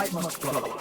must go.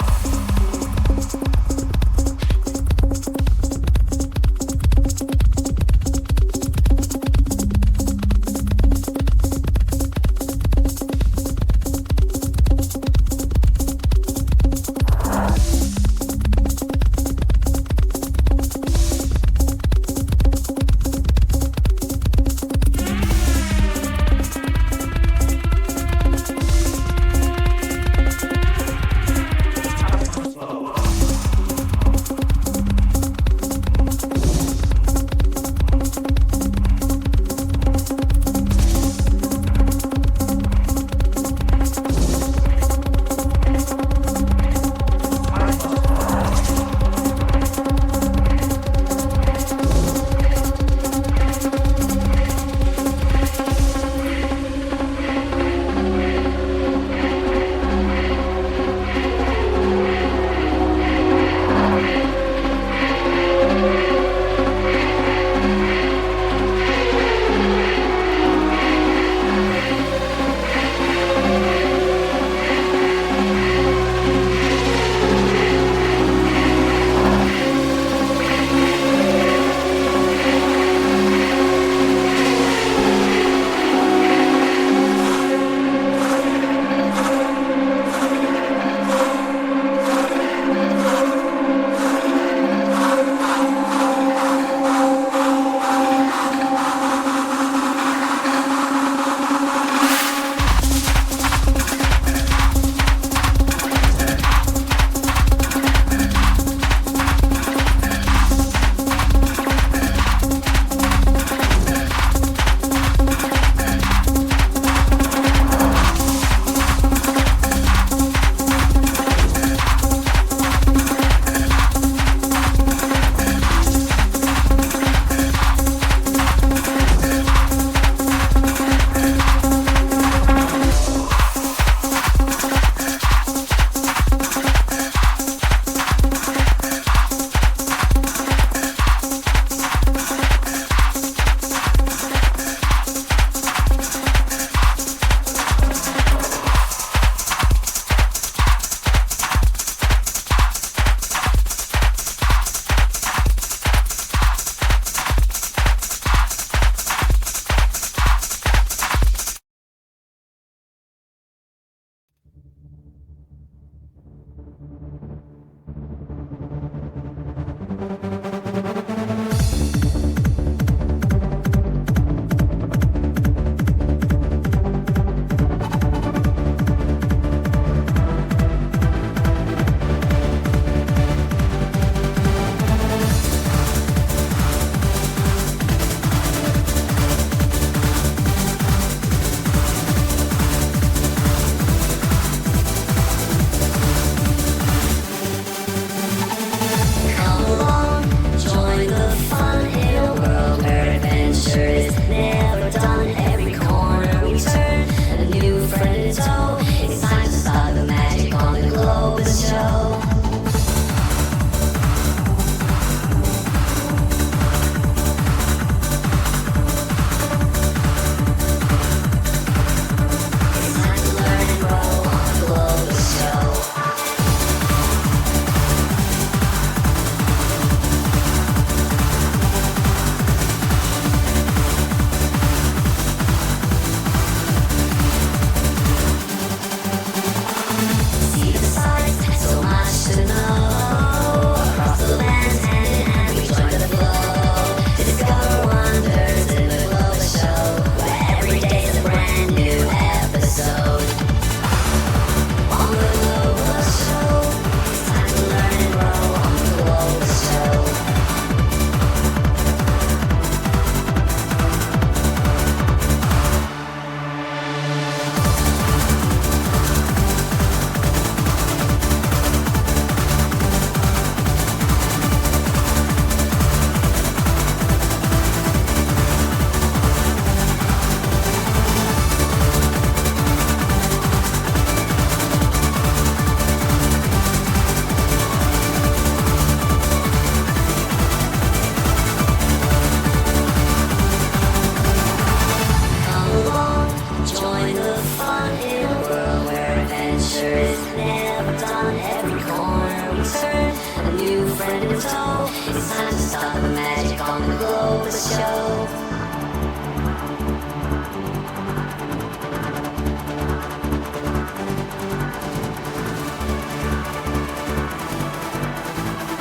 friend in tow. It's time to stop the magic on the Globus Show.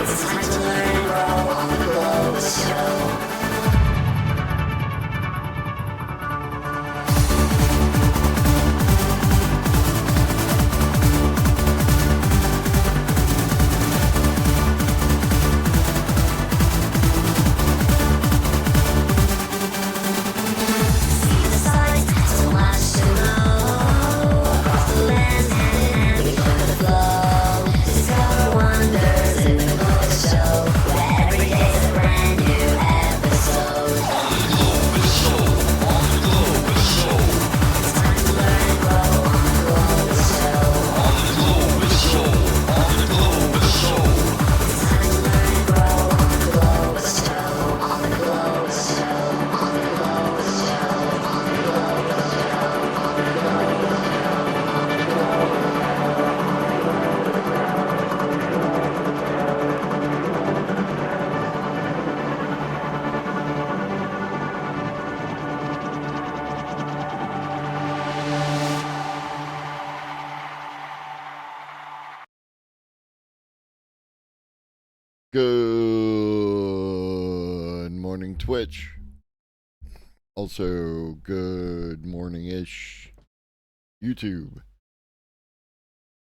It's time to learn and grow on the Globus Show. Good morning, Twitch. Also, good morning-ish, YouTube.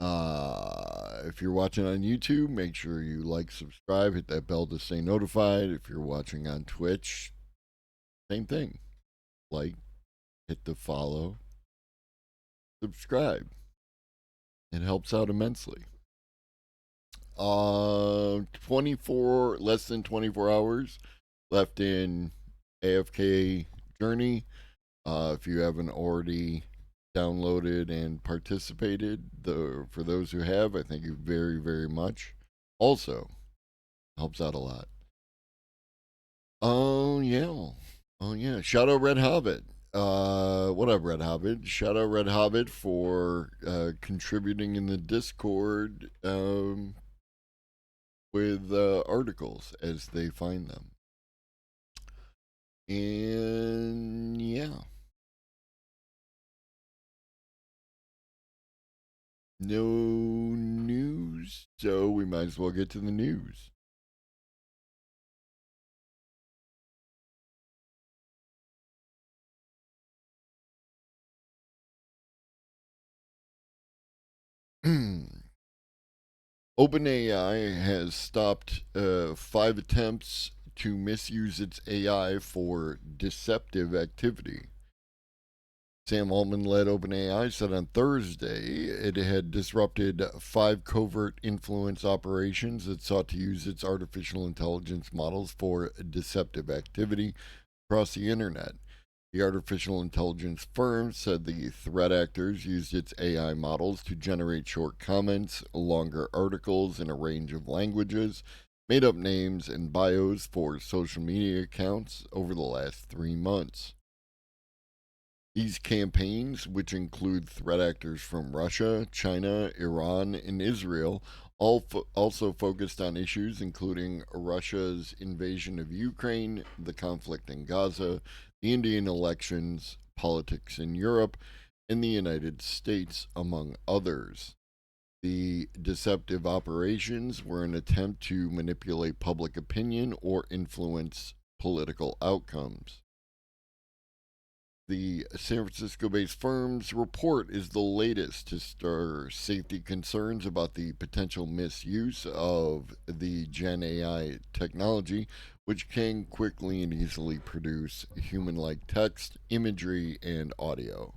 If you're watching on YouTube, make sure you like, subscribe, hit that bell to stay notified. If you're watching on Twitch, same thing. Like, hit the follow, subscribe. It helps out immensely. less than 24 hours left in AFK Journey. If you haven't already downloaded and participated, for those who have, I thank you very, very much. Also, helps out a lot. Oh yeah. Shout out Red Hobbit. What up, Red Hobbit? Shout out Red Hobbit for contributing in the Discord with articles as they find them. And yeah. No news, so we might as well get to the news. OpenAI has stopped 5 attempts to misuse its AI for deceptive activity. Sam Altman-led OpenAI said on Thursday it had disrupted 5 covert influence operations that sought to use its artificial intelligence models for deceptive activity across the internet. The artificial intelligence firm said the threat actors used its AI models to generate short comments, longer articles in a range of languages, made up names and bios for social media accounts over the last 3 months. These campaigns, which include threat actors from Russia, China, Iran, and Israel, also focused on issues including Russia's invasion of Ukraine, the conflict in Gaza, the Indian elections, politics in Europe, and the United States, among others. The deceptive operations were an attempt to manipulate public opinion or influence political outcomes. The San Francisco-based firm's report is the latest to stir safety concerns about the potential misuse of the Gen AI technology, which can quickly and easily produce human-like text, imagery, and audio.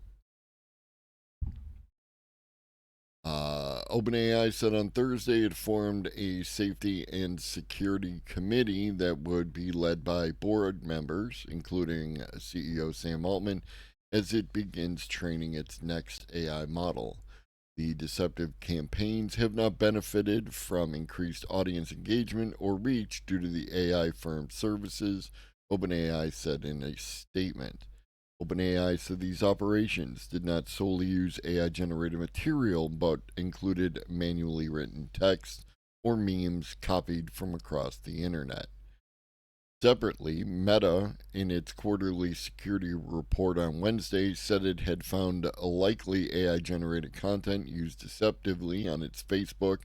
OpenAI said on Thursday it formed a safety and security committee that would be led by board members, including CEO Sam Altman, as it begins training its next AI model. The deceptive campaigns have not benefited from increased audience engagement or reach due to the AI firm's services, OpenAI said in a statement. OpenAI said these operations did not solely use AI-generated material, but included manually written text, or memes copied from across the internet. Separately, Meta, in its quarterly security report on Wednesday, said it had found likely AI generated content used deceptively on its Facebook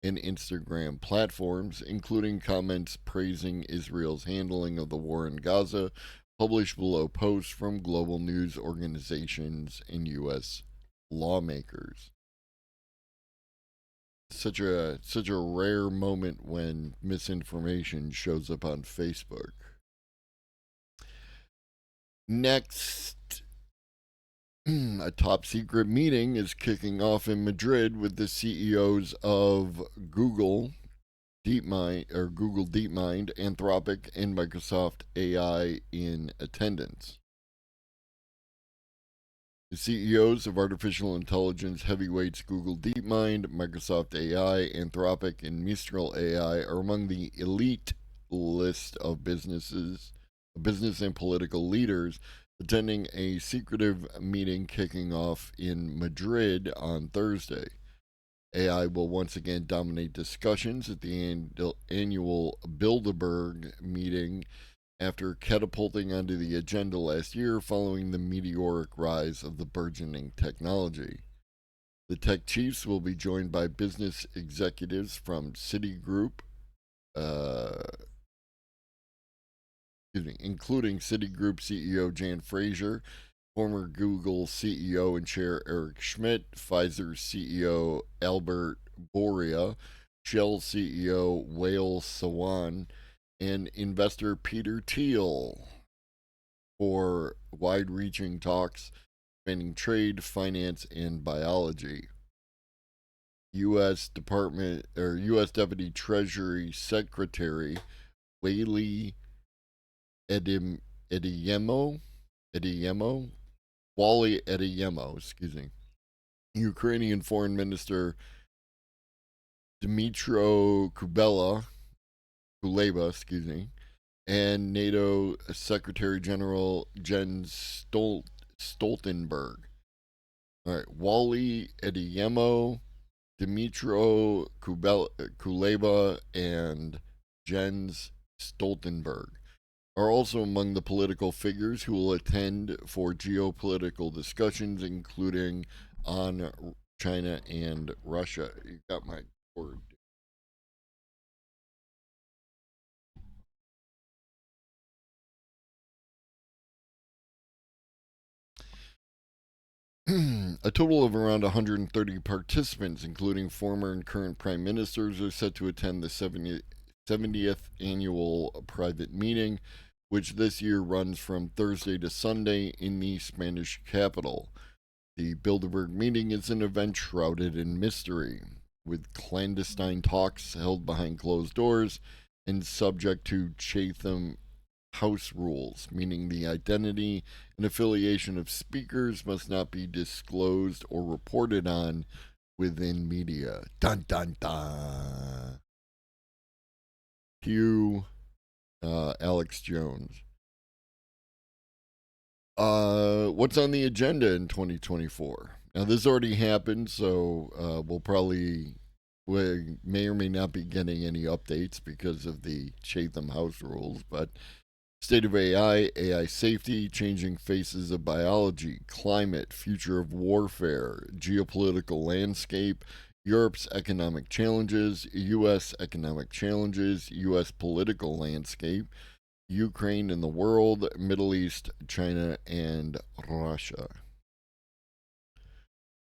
and Instagram platforms, including comments praising Israel's handling of the war in Gaza, published below posts from global news organizations and U.S. lawmakers. Such a rare moment when misinformation shows up on Facebook. Next, a top secret meeting is kicking off in Madrid with the CEOs of Google DeepMind, Anthropic, and Microsoft AI in attendance. The CEOs of artificial intelligence heavyweights Google DeepMind, Microsoft AI, Anthropic, and Mistral AI are among the elite list of business and political leaders attending a secretive meeting kicking off in Madrid on Thursday. AI will once again dominate discussions at the annual Bilderberg meeting after catapulting onto the agenda last year following the meteoric rise of the burgeoning technology. The tech chiefs will be joined by business executives from Citigroup, uh, including Citigroup CEO Jan Fraser, former Google CEO and chair Eric Schmidt, Pfizer CEO Albert Boria, Shell CEO Wael Sawan, and investor Peter Thiel for wide reaching talks spanning trade, finance, and biology. U.S. Deputy Treasury Secretary Whaley Ediyemo, Ediyemo, Wally Ediyemo, excuse me, Ukrainian Foreign Minister Dmytro Kuleba, excuse me, and NATO Secretary General Jens Stoltenberg. All right, Wally Ediyemo, Dmytro Kuleba, and Jens Stoltenberg are also among the political figures who will attend for geopolitical discussions, including on China and Russia. You got my word. A total of around 130 participants, including former and current prime ministers, are set to attend the 70th annual private meeting, which this year runs from Thursday to Sunday in the Spanish capital. The Bilderberg meeting is an event shrouded in mystery, with clandestine talks held behind closed doors and subject to Chatham House rules, meaning the identity and affiliation of speakers must not be disclosed or reported on within media. Dun dun dun. Cue Alex Jones. What's on the agenda in 2024? Now, this already happened, so we may or may not be getting any updates because of the Chatham House rules, but State of AI, AI safety, changing faces of biology, climate, future of warfare, geopolitical landscape, Europe's economic challenges, U.S. economic challenges, U.S. political landscape, Ukraine and the world, Middle East, China, and Russia.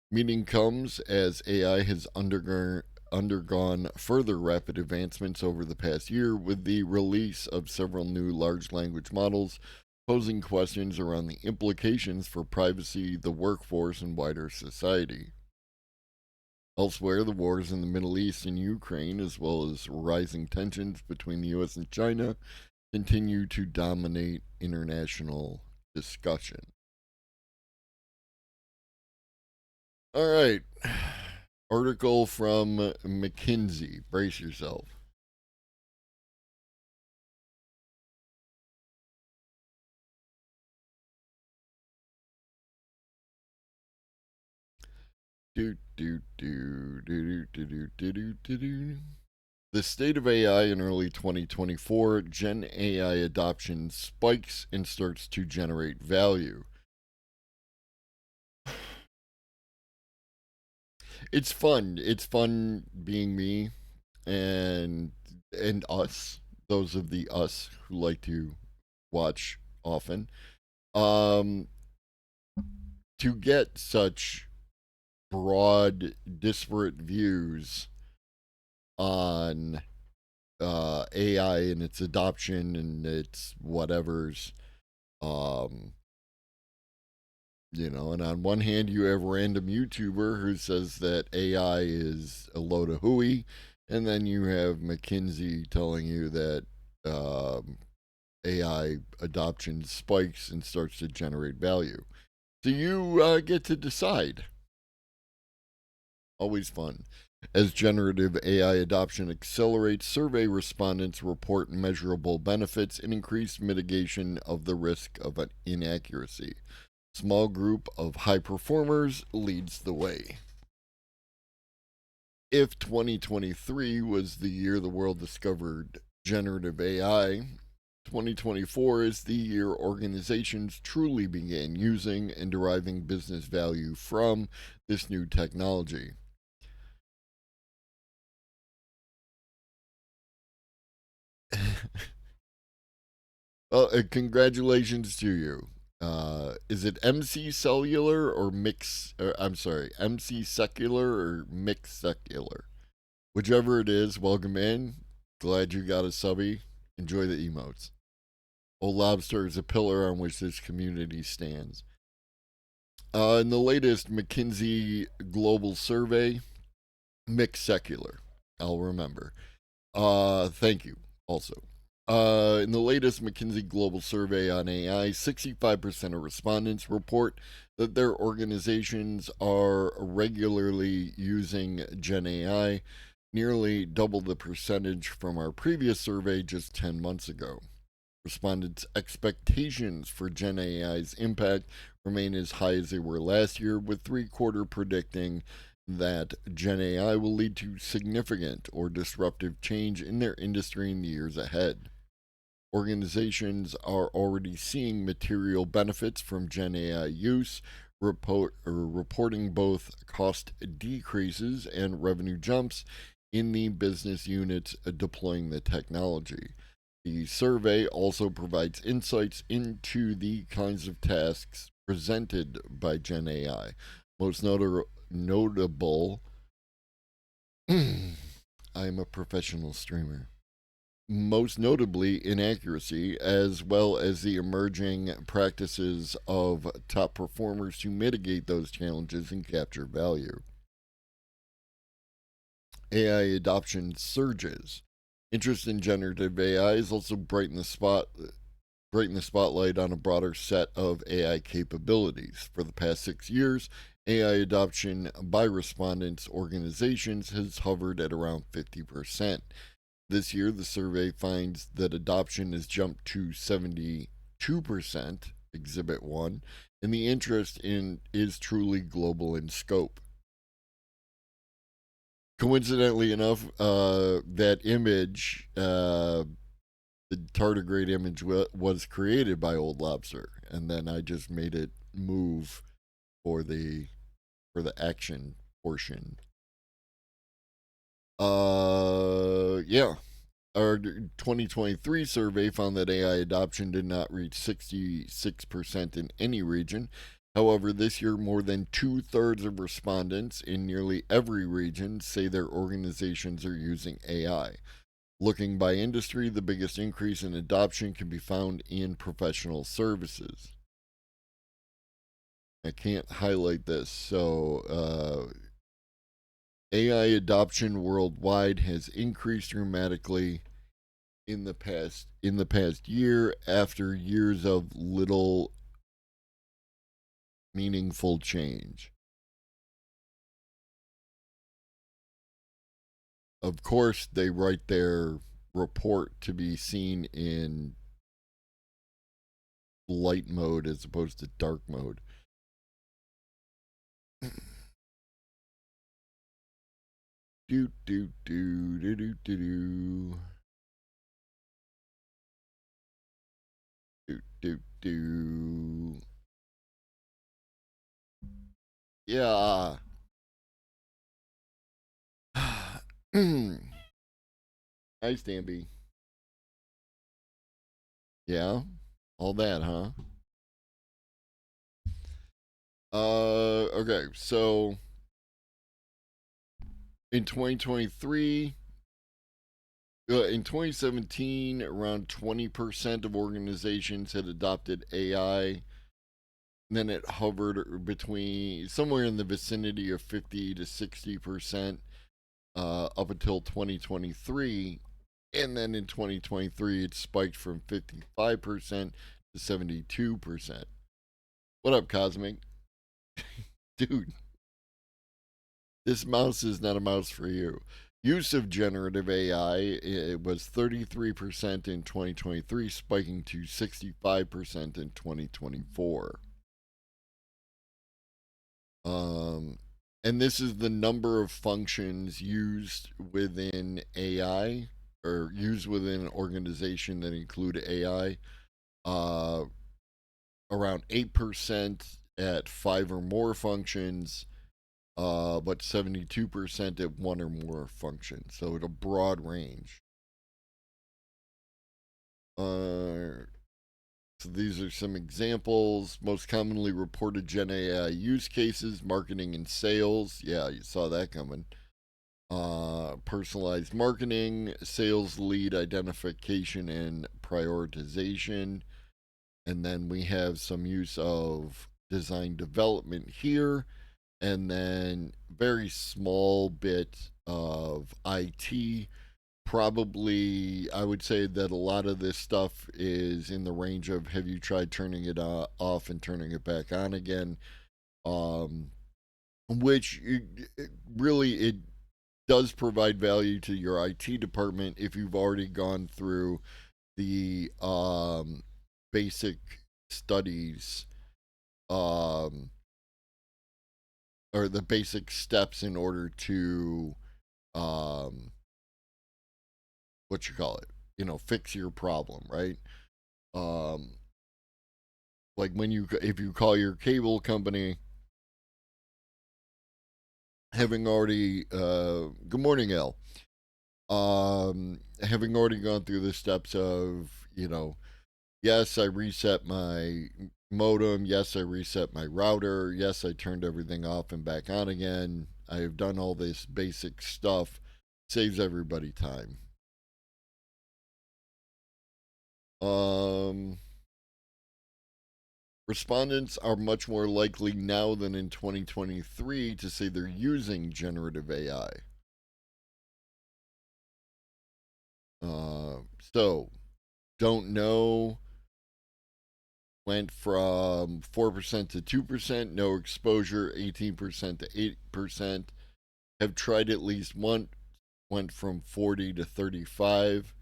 Meeting comes as AI has undergone further rapid advancements over the past year with the release of several new large language models, posing questions around the implications for privacy, the workforce, and wider society. Elsewhere, the wars in the Middle East and Ukraine, as well as rising tensions between the U.S. and China, continue to dominate international discussion. All right. Article from McKinsey. Brace yourself. Do do do do do do do do do. The state of AI in early 2024, Gen AI adoption spikes and starts to generate value. It's fun. It's fun being me and us, those of the us who like to watch often. Um to get such broad disparate views on AI and its adoption and its whatever's. Um, and on one hand, you have random YouTuber who says that AI is a load of hooey, and then you have McKinsey telling you that AI adoption spikes and starts to generate value. So you get to decide. Always fun. As generative AI adoption accelerates, survey respondents report measurable benefits and increased mitigation of the risk of an inaccuracy. Small group of high performers leads the way. If 2023 was the year the world discovered generative AI, 2024 is the year organizations truly began using and deriving business value from this new technology. Well, congratulations to you. Is it MC Cellular or Mix? I'm sorry, MC Secular or Mix Secular? Whichever it is, welcome in. Glad you got a subby. Enjoy the emotes. Old Lobster is a pillar on which this community stands. In the latest McKinsey Global Survey, Mix Secular. I'll remember. Thank you. Also, in the latest McKinsey Global Survey on AI, 65% of respondents report that their organizations are regularly using Gen AI, nearly double the percentage from our previous survey just 10 months ago. Respondents' expectations for Gen AI's impact remain as high as they were last year, with three-quarter predicting that Gen AI will lead to significant or disruptive change in their industry in the years ahead. Organizations are already seeing material benefits from Gen AI use, reporting both cost decreases and revenue jumps in the business units deploying the technology. The survey also provides insights into the kinds of tasks presented by Gen AI. Most notable, I am a professional streamer. Most notably, inaccuracy, as well as the emerging practices of top performers to mitigate those challenges and capture value. AI adoption surges. Interest in generative AI is also brighten the spotlight on a broader set of AI capabilities. For the past 6 years, AI adoption by respondents' organizations has hovered at around 50%. This year, the survey finds that adoption has jumped to 72%, Exhibit 1, and the interest in is truly global in scope. Coincidentally enough, that image, the tardigrade image was created by Old Lobster, and then I just made it move for the action portion. Yeah. Our 2023 survey found that AI adoption did not reach 66% in any region. However, this year, more than two-thirds of respondents in nearly every region say their organizations are using AI. Looking by industry, the biggest increase in adoption can be found in professional services. I can't highlight this. So, AI adoption worldwide has increased dramatically in the past year after years of little meaningful change. Of course, they write their report to be seen in light mode as opposed to dark mode. do do do do do do do do do. Yeah. Hi, Stampy. Yeah. All that, huh? Okay. So in 2023, in 2017, around 20% of organizations had adopted AI. Then it hovered between somewhere in the vicinity of 50 to 60% up until 2023. And then in 2023, it spiked from 55% to 72%. What up, Cosmic? Dude, this mouse is not a mouse for you. Use of generative AI, it was 33% in 2023, spiking to 65% in 2024. Um, and this is the number of functions used within AI or used within an organization that include AI. Uh, Around 8% at five or more functions, but 72% at one or more functions. So at a broad range. So these are some examples. Most commonly reported Gen AI use cases: marketing and sales. Yeah, you saw that coming. Personalized marketing, sales lead identification and prioritization. And then we have some use of design development here, and then very small bit of IT. Probably, I would say that a lot of this stuff is in the range of have you tried turning it off and turning it back on again? Um, which really it does provide value to your IT department if you've already gone through the basic studies um, or the basic steps in order to um, what you call it, fix your problem, right? Um, like when if you call your cable company, having already good morning, L. Having already gone through the steps of yes, I reset my modem. Yes, I reset my router. Yes, I turned everything off and back on again. I have done all this basic stuff. Saves everybody time. Um, Respondents are much more likely now than in 2023 to say they're using generative AI. So, don't know went from 4% to 2%, no exposure, 18% to 8%. Have tried at least one, went from 40 to 35.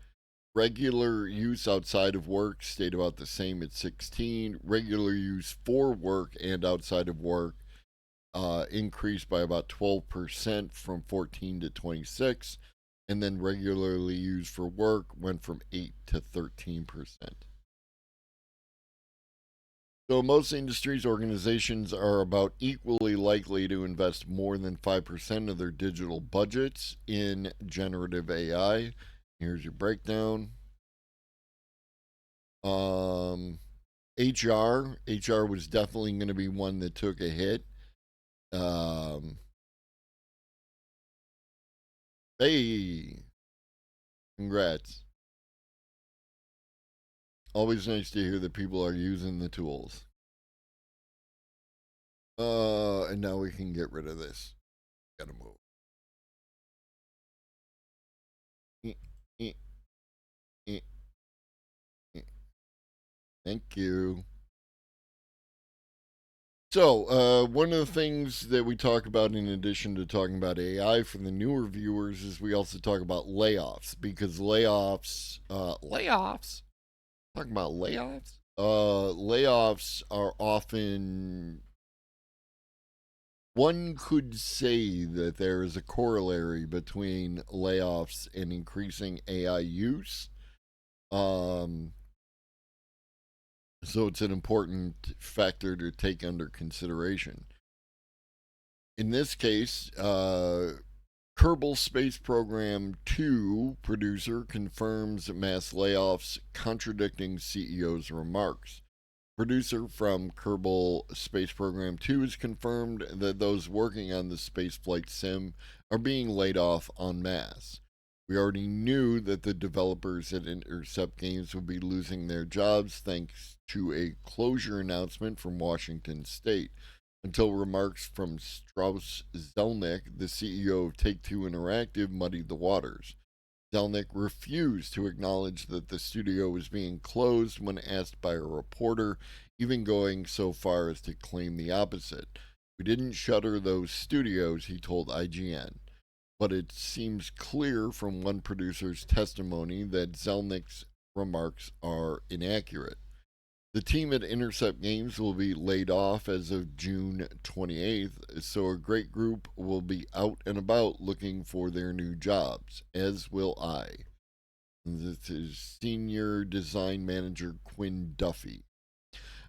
Regular use outside of work stayed about the same at 16. Regular use for work and outside of work increased by about 12% from 14 to 26. And then regularly used for work went from 8 to 13%. So, most industries, organizations are about equally likely to invest more than 5% of their digital budgets in generative AI. Here's your breakdown. Um, HR was definitely going to be one that took a hit. Um, hey, congrats. Always nice to hear that people are using the tools. And now we can get rid of this. Gotta move. Eh, eh, eh, eh. Thank you. So, one of the things that we talk about in addition to talking about AI for the newer viewers is we also talk about layoffs because talking about layoffs, layoffs are often One could say that there is a corollary between layoffs and increasing AI use. Um, so it's an important factor to take under consideration. In this case, Kerbal Space Program 2 producer confirms mass layoffs, contradicting CEO's remarks. Producer from Kerbal Space Program 2 has confirmed that those working on the spaceflight sim are being laid off en masse. We already knew that the developers at Intercept Games would be losing their jobs thanks to a closure announcement from Washington State, until remarks from Strauss Zelnick, the CEO of Take Two Interactive, muddied the waters. Zelnick refused to acknowledge that the studio was being closed when asked by a reporter, even going so far as to claim the opposite. We didn't shutter those studios, he told IGN. But it seems clear from one producer's testimony that Zelnick's remarks are inaccurate. The team at Intercept Games will be laid off as of June 28th, so a great group will be out and about looking for their new jobs, as will I. This is Senior Design Manager Quinn Duffy.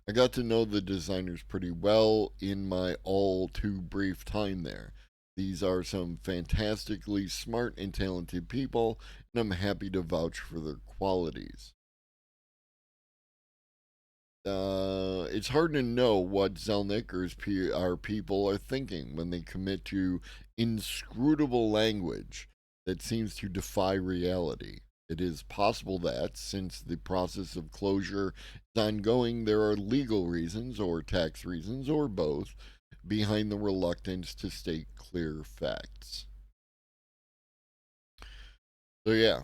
I got to know the designers pretty well in my all too brief time there. These are some fantastically smart and talented people, and I'm happy to vouch for their qualities. It's hard to know what Zelnick or his PR people are thinking when they commit to inscrutable language that seems to defy reality. It is possible that, since the process of closure is ongoing, there are legal reasons or tax reasons or both behind the reluctance to state clear facts. So, yeah,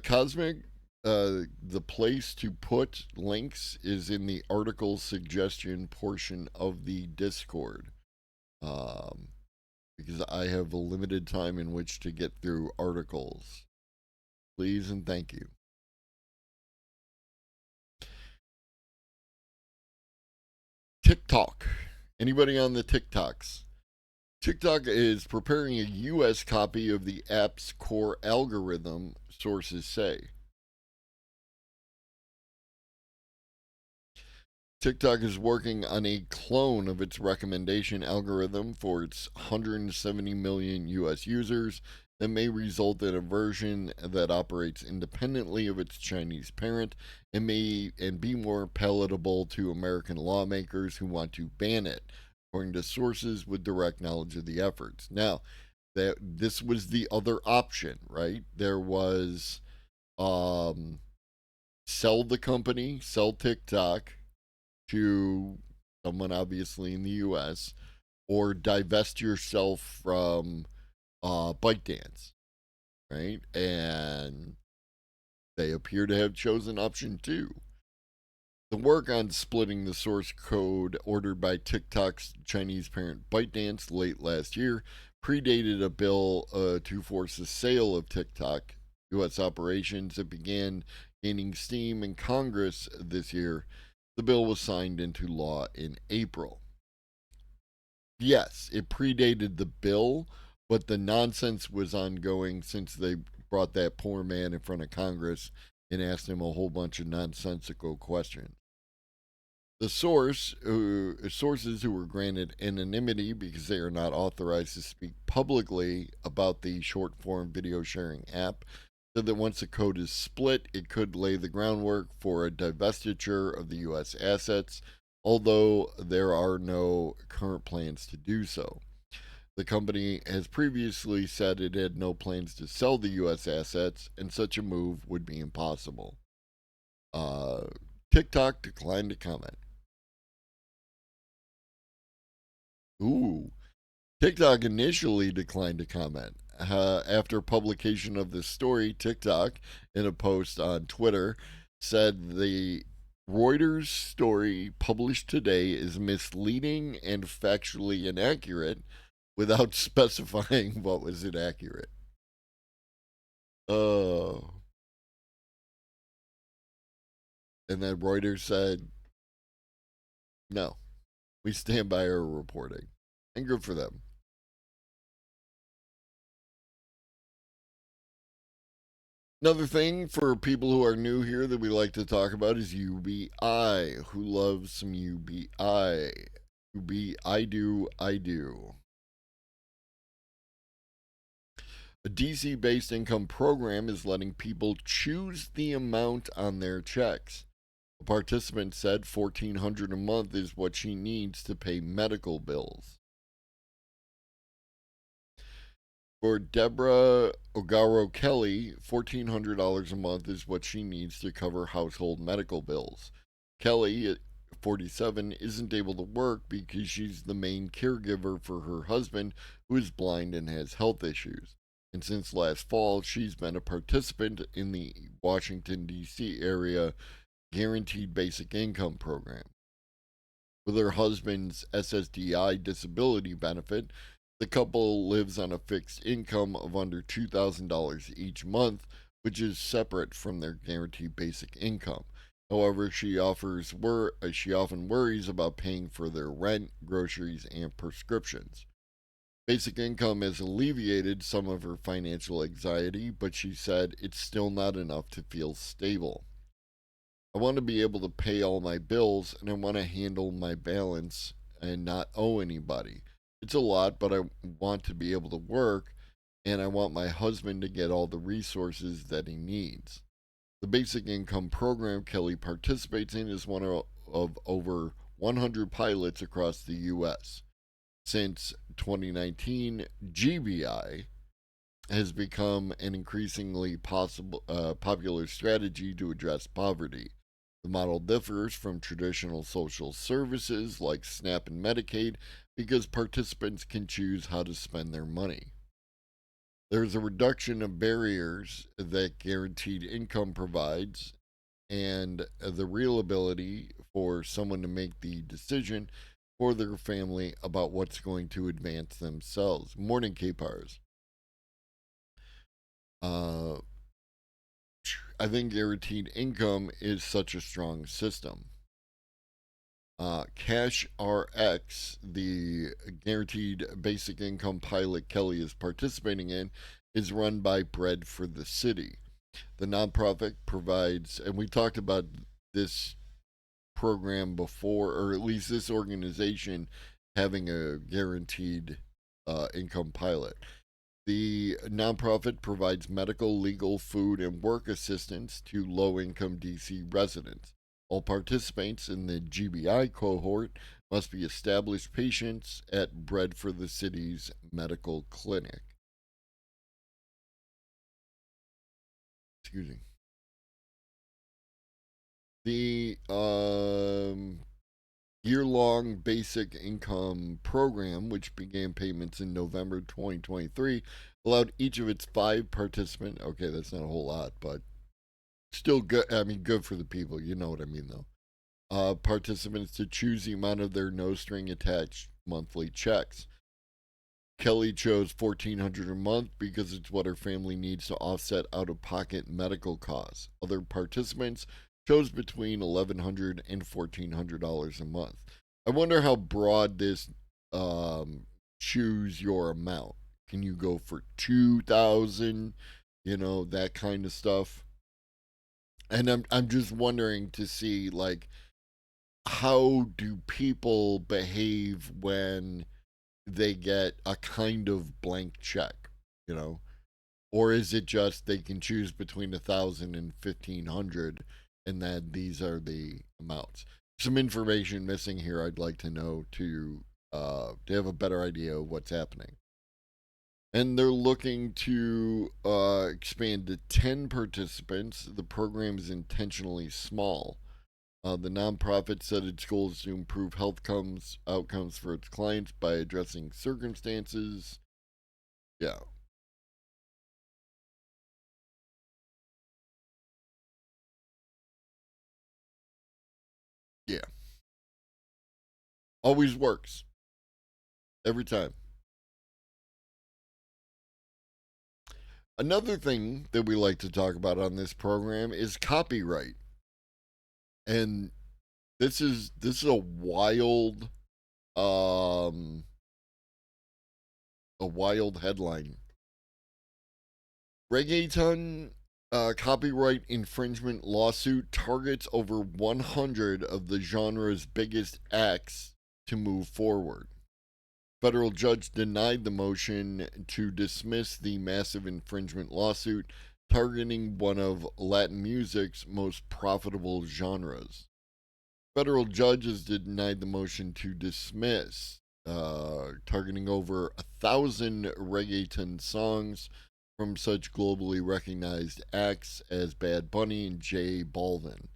Cosmic, the place to put links is in the article suggestion portion of the Discord. Um, because I have a limited time in which to get through articles. Please and thank you. TikTok. Anybody on the TikToks? TikTok is preparing a US copy of the app's core algorithm, sources say. TikTok is working on a clone of its recommendation algorithm for its 170 million US users that may result in a version that operates independently of its Chinese parent and be more palatable to American lawmakers who want to ban it, according to sources with direct knowledge of the efforts. Now, that this was the other option, right? There was um, sell the company, sell TikTok to someone obviously in the US, or divest yourself from ByteDance, right? And they appear to have chosen option two. The work on splitting the source code ordered by TikTok's Chinese parent ByteDance late last year predated a bill to force the sale of TikTok. U.S. operations that began gaining steam in Congress this year. The bill was signed into law in April. Yes, it predated the bill, but the nonsense was ongoing since they brought that poor man in front of Congress and asked him a whole bunch of nonsensical questions. The sources who were granted anonymity because they are not authorized to speak publicly about the short form video sharing app, said that once the code is split, it could lay the groundwork for a divestiture of the U.S. assets, although there are no current plans to do so. The company has previously said it had no plans to sell the U.S. assets, and such a move would be impossible. Uh, TikTok declined to comment. Ooh, TikTok initially declined to comment. After publication of this story, TikTok, in a post on Twitter, said the Reuters story published today is misleading and factually inaccurate without specifying what was inaccurate. Oh. And then Reuters said, no. We stand by our reporting. And good for them. Another thing for people who are new here that we like to talk about is UBI. Who loves some UBI? I do, I do. A DC based income program is letting people choose the amount on their checks. A participant said $1,400 a month is what she needs to pay medical bills. For Deborah Ogaro Kelly, $1,400 a month is what she needs to cover household medical bills. Kelly, at 47, isn't able to work because she's the main caregiver for her husband, who is blind and has health issues. And since last fall, she's been a participant in the Washington, D.C. area Guaranteed Basic Income Program. With her husband's SSDI disability benefit, the couple lives on a fixed income of under $2,000 each month, which is separate from their guaranteed basic income. However, she often worries about paying for their rent, groceries, and prescriptions. Basic income has alleviated some of her financial anxiety, but she said it's still not enough to feel stable. I want to be able to pay all my bills and I want to handle my balance and not owe anybody. It's a lot, but I want to be able to work and I want my husband to get all the resources that he needs. The basic income program Kelly participates in is one of over 100 pilots across the U.S. Since 2019, GBI has become an increasingly popular strategy to address poverty. The model differs from traditional social services like SNAP and Medicaid because participants can choose how to spend their money. There's a reduction of barriers that guaranteed income provides, and the real ability for someone to make the decision for their family about what's going to advance themselves. Morning, Capars. Uh, I think guaranteed income is such a strong system. Cash RX, the guaranteed basic income pilot Kelly is participating in, is run by Bread for the City. The nonprofit provides, and we talked about this program before, or at least this organization having a guaranteed income pilot. The nonprofit provides medical, legal, food, and work assistance to low income DC residents. All participants in the GBI cohort must be established patients at Bread for the City's medical clinic. Excuse me. The year long basic income program, which began payments in November 2023, allowed each of its 5 participants. Okay, that's not a whole lot, but still good. I mean, good for the people. You know what I mean, though. Participants to choose the amount of their no string attached monthly checks. Kelly chose $1,400 a month because it's what her family needs to offset out of pocket medical costs. Other participants chose between $1,100 and $1,400 a month. I wonder how broad this choose your amount. Can you go for 2,000? You know, that kind of stuff. And I'm just wondering to see, like, how do people behave when they get a kind of blank check, you know? Or is it just they can choose between 1,000 and 1,500, and that these are the amounts? Some information missing here I'd like to know to have a better idea of what's happening. And they're looking to expand to 10 participants. The program is intentionally small. The nonprofit said its goal is to improve outcomes for its clients by addressing circumstances. Yeah, yeah. Always works. Every time. Another thing that we like to talk about on this program is copyright. And this is a wild Um, a wild headline. Reggaeton copyright infringement lawsuit targets over 100 of the genre's biggest acts to move forward. Federal judge denied the motion to dismiss the massive infringement lawsuit targeting one of Latin music's most profitable genres. Federal judges denied the motion to dismiss, targeting over 1,000 reggaeton songs from such globally recognized acts as Bad Bunny and J Balvin.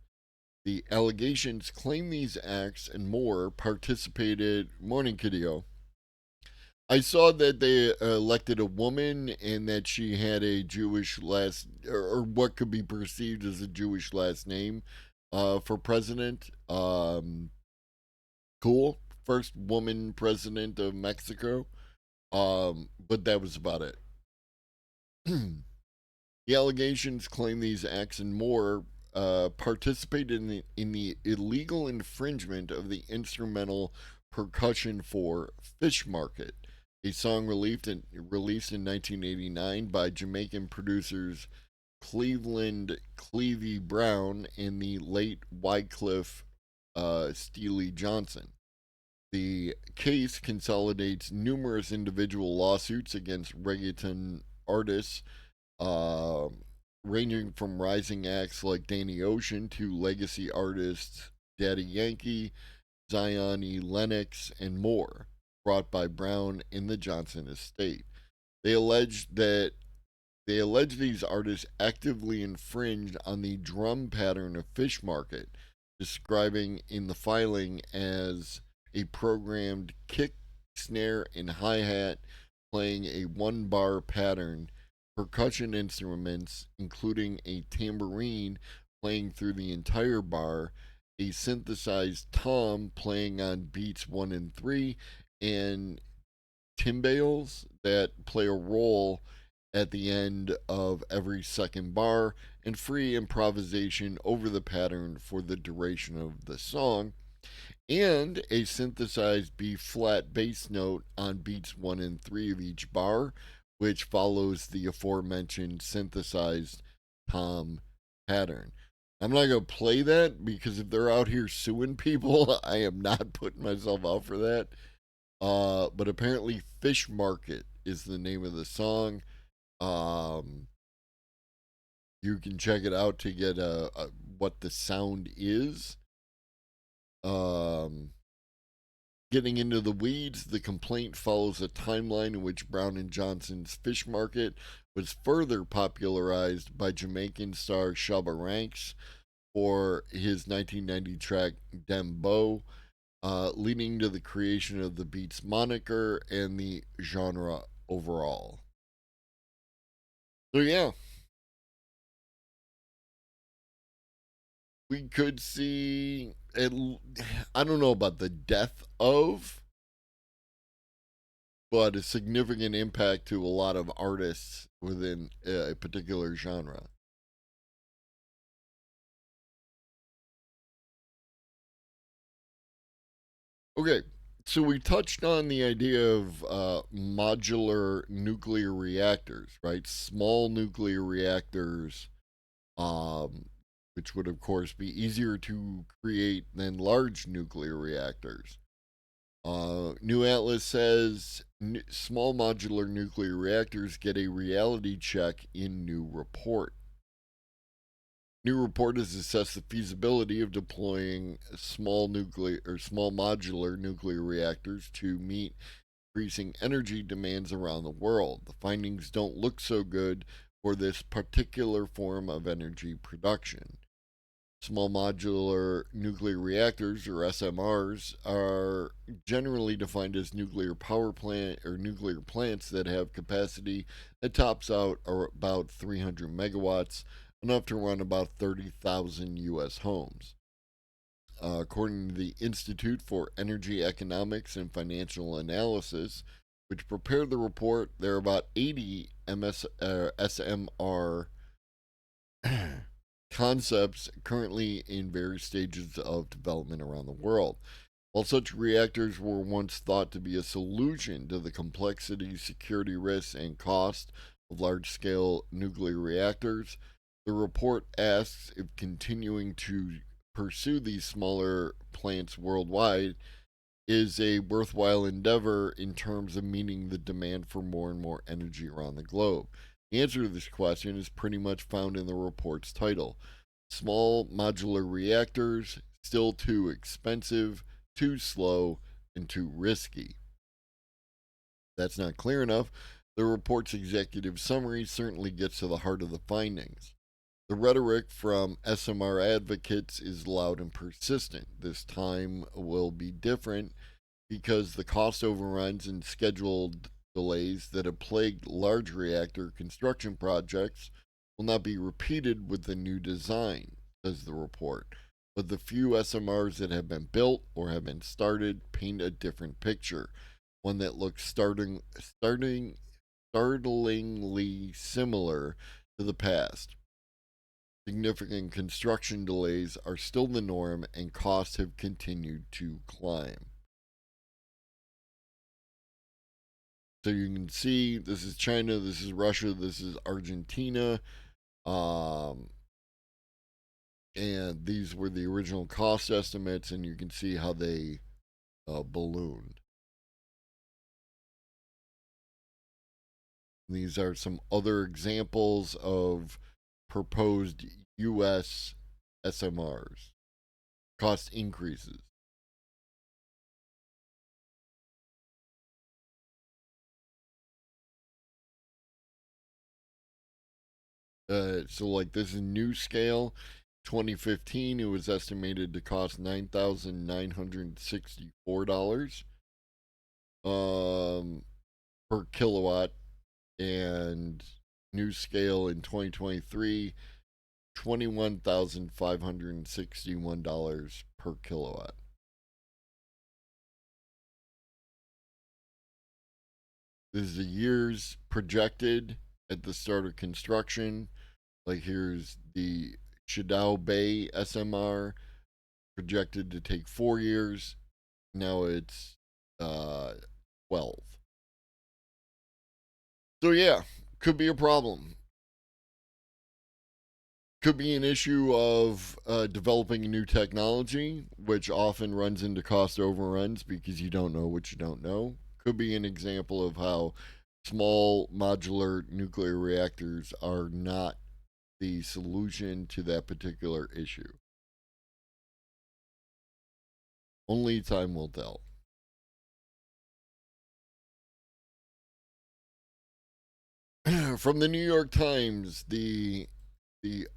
The allegations claim these acts and more participated. Morning, Kiddio. I saw that they elected a woman and that she had a Jewish last, or what could be perceived as a Jewish last name, for president. Cool. First woman president of Mexico. But that was about it. The allegations claim these acts and more participated in the illegal infringement of the instrumental percussion for Fish Market, a song released in 1989 by Jamaican producers Cleveland Clevie Brown and the late Wycliffe Steely Johnson. The case consolidates numerous individual lawsuits against reggaeton artists, uh, ranging from rising acts like Danny Ocean to legacy artists Daddy Yankee, Zion E. Lennox, and more, brought by Brown in the Johnson estate. They allege that they allege these artists actively infringed on the drum pattern of Fish Market, describing in the filing as a programmed kick, snare, and hi hat playing a one bar pattern, percussion instruments, including a tambourine playing through the entire bar, a synthesized tom playing on beats 1 and 3, and timbales that play a role at the end of every second bar, and free improvisation over the pattern for the duration of the song, and a synthesized B flat bass note on beats 1 and 3 of each bar, which follows the aforementioned synthesized tom pattern. I'm not going to play that because if they're out here suing people, I am not putting myself out for that. But apparently, Fish Market is the name of the song. Um, you can check it out to get what the sound is. Um, Getting into the weeds, the complaint follows a timeline in which Brown and Johnson's Fish Market was further popularized by Jamaican star Shabba Ranks for his 1990 track Dembo, leading to the creation of the Beats moniker and the genre overall. So, yeah, we could see, I don't know about the death of, but a significant impact to a lot of artists within a particular genre. Okay, so we touched on the idea of modular nuclear reactors, right? Small nuclear reactors, um, which would, of course, be easier to create than large nuclear reactors. New Atlas says small modular nuclear reactors get a reality check in new report. New report has assessed the feasibility of deploying small modular nuclear reactors to meet increasing energy demands around the world. The findings don't look so good for this particular form of energy production. Small modular nuclear reactors, or SMRs, are generally defined as nuclear power plant or nuclear plants that have capacity that tops out about 300 megawatts, enough to run about 30,000 U.S. homes. According to the Institute for Energy Economics and Financial Analysis, which prepared the report, there are about 80 SMR concepts currently in various stages of development around the world. While such reactors were once thought to be a solution to the complexity, security risks, and cost of large scale nuclear reactors, the report asks if continuing to pursue these smaller plants worldwide is a worthwhile endeavor in terms of meeting the demand for more and more energy around the globe. The answer to this question is pretty much found in the report's title. Small modular reactors, still too expensive, too slow, and too risky. That's not clear enough. The report's executive summary certainly gets to the heart of the findings. The rhetoric from SMR advocates is loud and persistent. This time will be different because the cost overruns and scheduled delays that have plagued large reactor construction projects will not be repeated with the new design, says the report. But the few SMRs that have been built or have been started paint a different picture, one that looks startlingly similar to the past. Significant construction delays are still the norm, and costs have continued to climb. So you can see this is China, this is Russia, this is Argentina. Um, and these were the original cost estimates, and you can see how they ballooned. These are some other examples of proposed U.S. SMRs, cost increases. So, like, this is new scale. 2015, it was estimated to cost $9,964 per kilowatt, and new scale in 2023, $21,561 per kilowatt. This is the years projected at the start of construction. Like, here's the Shadao Bay SMR, projected to take 4 years. Now it's 12. So yeah, could be a problem. Could be an issue of developing a new technology, which often runs into cost overruns because you don't know what you don't know. Could be an example of how small modular nuclear reactors are not the solution to that particular issue. Only time will tell. From the New York Times, the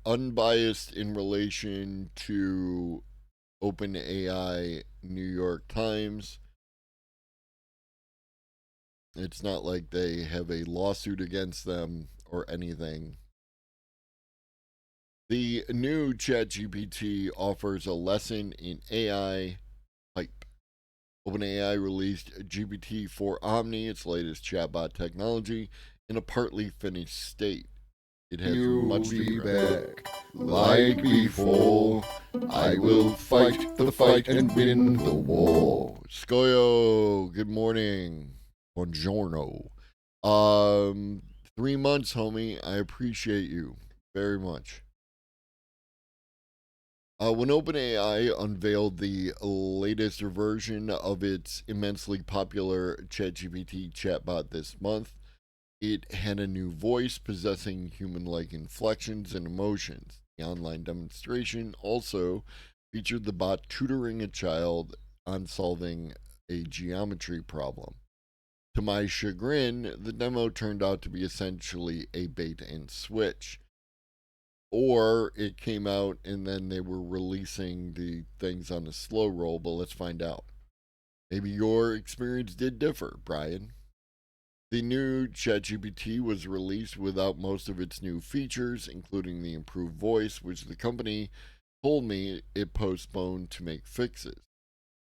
unbiased in relation to OpenAI New York Times. It's not like they have a lawsuit against them or anything. The new ChatGPT offers a lesson in AI hype. OpenAI released GPT-4 Omni, its latest chatbot technology, in a partly finished state. It has much to back. Like before, I will fight the fight and win the war. Scoyo, good morning. Buongiorno. 3 months, homie. I appreciate you very much. When OpenAI unveiled the latest version of its immensely popular ChatGPT chatbot this month, it had a new voice possessing human like inflections and emotions. The online demonstration also featured the bot tutoring a child on solving a geometry problem. To my chagrin, the demo turned out to be essentially a bait and switch. Or it came out and then they were releasing the things on a slow roll, but let's find out. Maybe your experience did differ, Brian. The new ChatGPT was released without most of its new features, including the improved voice, which the company told me it postponed to make fixes.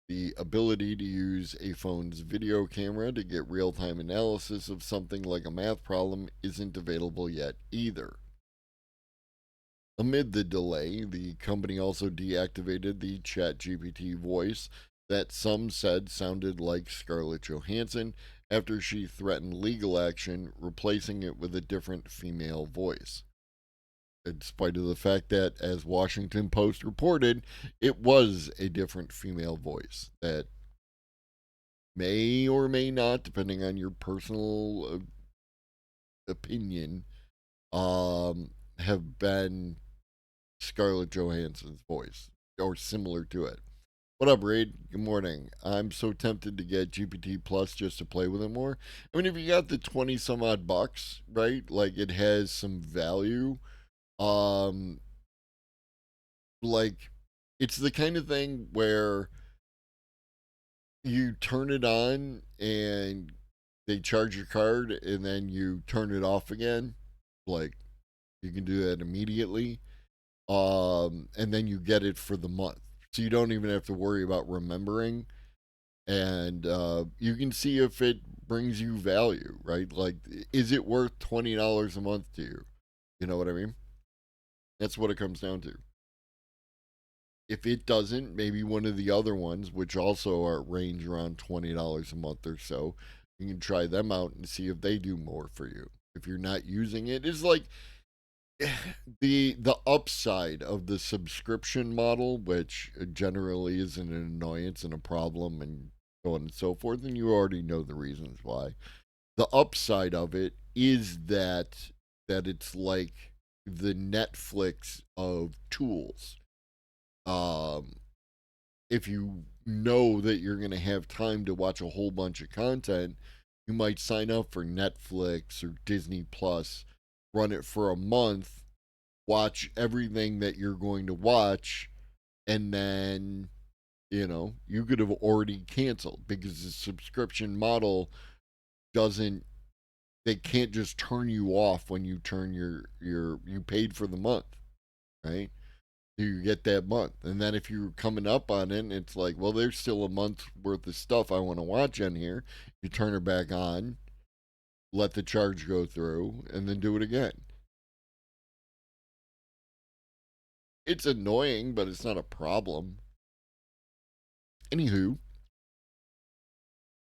The ability to use a phone's video camera to get real time analysis of something like a math problem isn't available yet either. Amid the delay, the company also deactivated the ChatGPT voice that some said sounded like Scarlett Johansson after she threatened legal action, replacing it with a different female voice. In spite of the fact that, as Washington Post reported, it was a different female voice that may or may not, depending on your personal opinion, have been Scarlett Johansson's voice or similar to it. What up, Raid? Good morning. I'm so tempted to get GPT Plus just to play with it more. I mean, if you got the 20 some odd bucks, right? Like it has some value. Um, like it's the kind of thing where you turn it on and they charge your card and then you turn it off again. Like you can do that immediately. And then you get it for the month. So you don't even have to worry about remembering. And you can see if it brings you value, right? Like, is it worth $20 a month to you? You know what I mean? That's what it comes down to. If it doesn't, maybe one of the other ones, which also are range around $20 a month or so, you can try them out and see if they do more for you. If you're not using it, it's like the upside of the subscription model, which generally is an annoyance and a problem and so on and so forth, and you already know the reasons why. The upside of it is that it's like the Netflix of tools. Um, if you know that you're going to have time to watch a whole bunch of content, you might sign up for Netflix or Disney Plus, run it for a month, watch everything that you're going to watch, and then, you could have already canceled because the subscription model doesn't, they can't just turn you off when you turn you paid for the month, right? You get that month. And then if you're coming up on it, it's like, well, there's still a month's worth of stuff I want to watch on here. You turn it back on, let the charge go through, and then do it again. It's annoying, but it's not a problem. Anywho,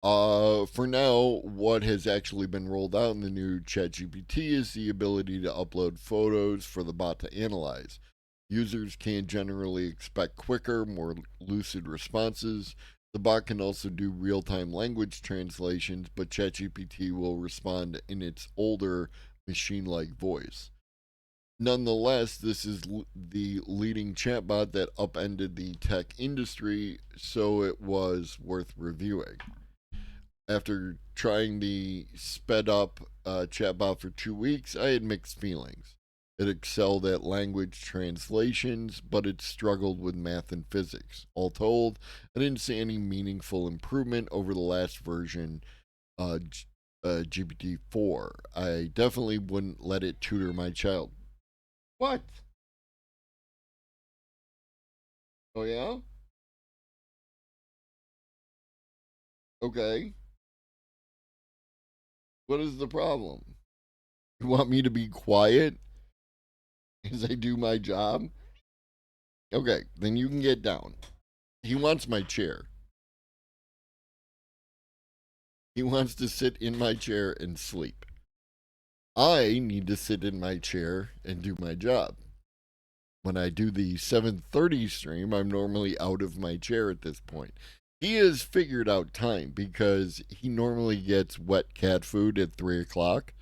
for now, what has actually been rolled out in the new ChatGPT is the ability to upload photos for the bot to analyze. Users can generally expect quicker, more lucid responses. The bot can also do real time language translations, but ChatGPT will respond in its older machine like voice. Nonetheless, this is the leading chatbot that upended the tech industry, so it was worth reviewing. After trying the sped up chatbot for 2 weeks, I had mixed feelings. It excelled at language translations, but it struggled with math and physics. All told, I didn't see any meaningful improvement over the last version, GPT 4. I definitely wouldn't let it tutor my child. What? Oh, yeah? Okay. What is the problem? You want me to be quiet as I do my job? Okay, then you can get down. He wants my chair. He wants to sit in my chair and sleep. I need to sit in my chair and do my job. When I do the 7:30 stream, I'm normally out of my chair at this point. He has figured out time because he normally gets wet cat food at 3 o'clock.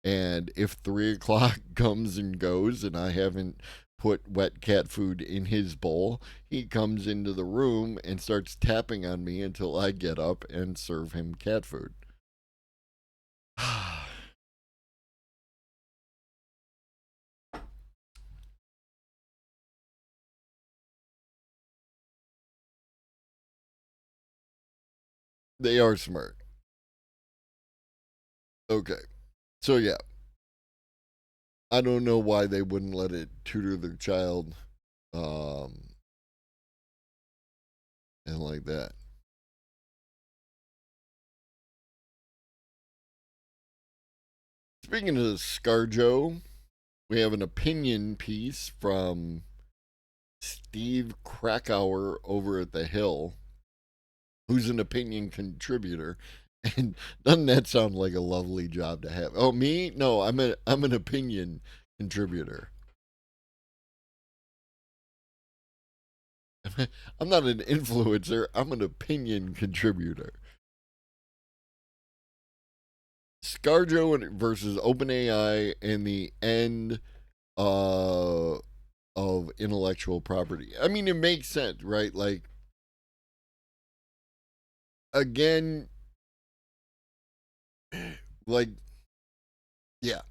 And if 3 o'clock comes and goes and I haven't put wet cat food in his bowl, he comes into the room and starts tapping on me until I get up and serve him cat food. They are smart. Okay. So, yeah. I don't know why they wouldn't let it tutor their child and like that. Speaking of ScarJo, we have an opinion piece from Steve Krakauer over at The Hill. who's an opinion contributor. And doesn't that sound like a lovely job to have? Oh, me? No, I'm an opinion contributor. I'm not an influencer. I'm an opinion contributor. ScarJo versus OpenAI and the end uh, of intellectual property. I mean, it makes sense, right? Like, again, like, yeah,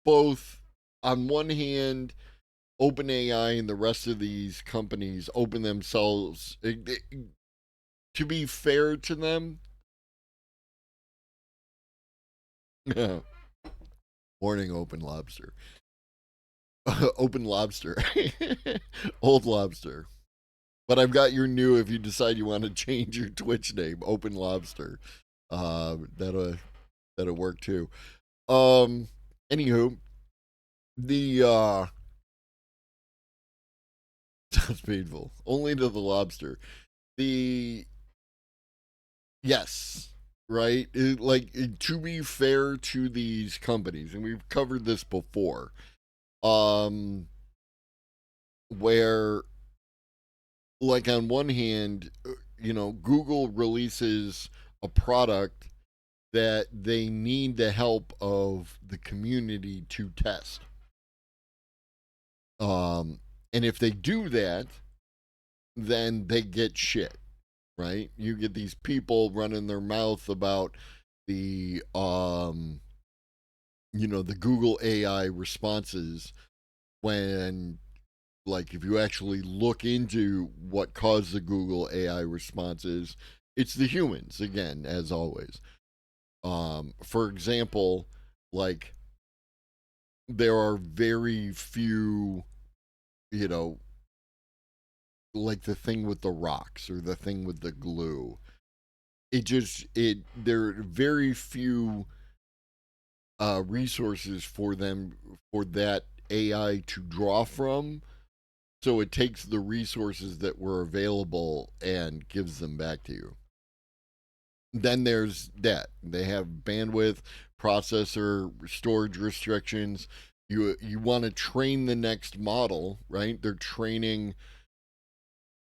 both on one hand, OpenAI and the rest of these companies open themselves. To be fair to them, morning open lobster, open lobster, old lobster. But I've got your new. If you decide you want to change your Twitch name, Open Lobster, that'll work too. Anywho, the sounds painful. Only to the lobster. The yes, right? To be fair to these companies, and we've covered this before, where like on one hand, Google releases a product that they need the help of the community to test. And if they do that, then they get shit, right? You get these people running their mouth about the the Google AI responses when like if you actually look into what caused the Google AI responses, it's the humans again, as always. For example, like there are very few, you know, like the thing with the rocks or the thing with the glue. There are very few resources for them for that AI to draw from. So it takes the resources that were available and gives them back to you. Then there's that. They have bandwidth, processor, storage restrictions. You want to train the next model, right? They're training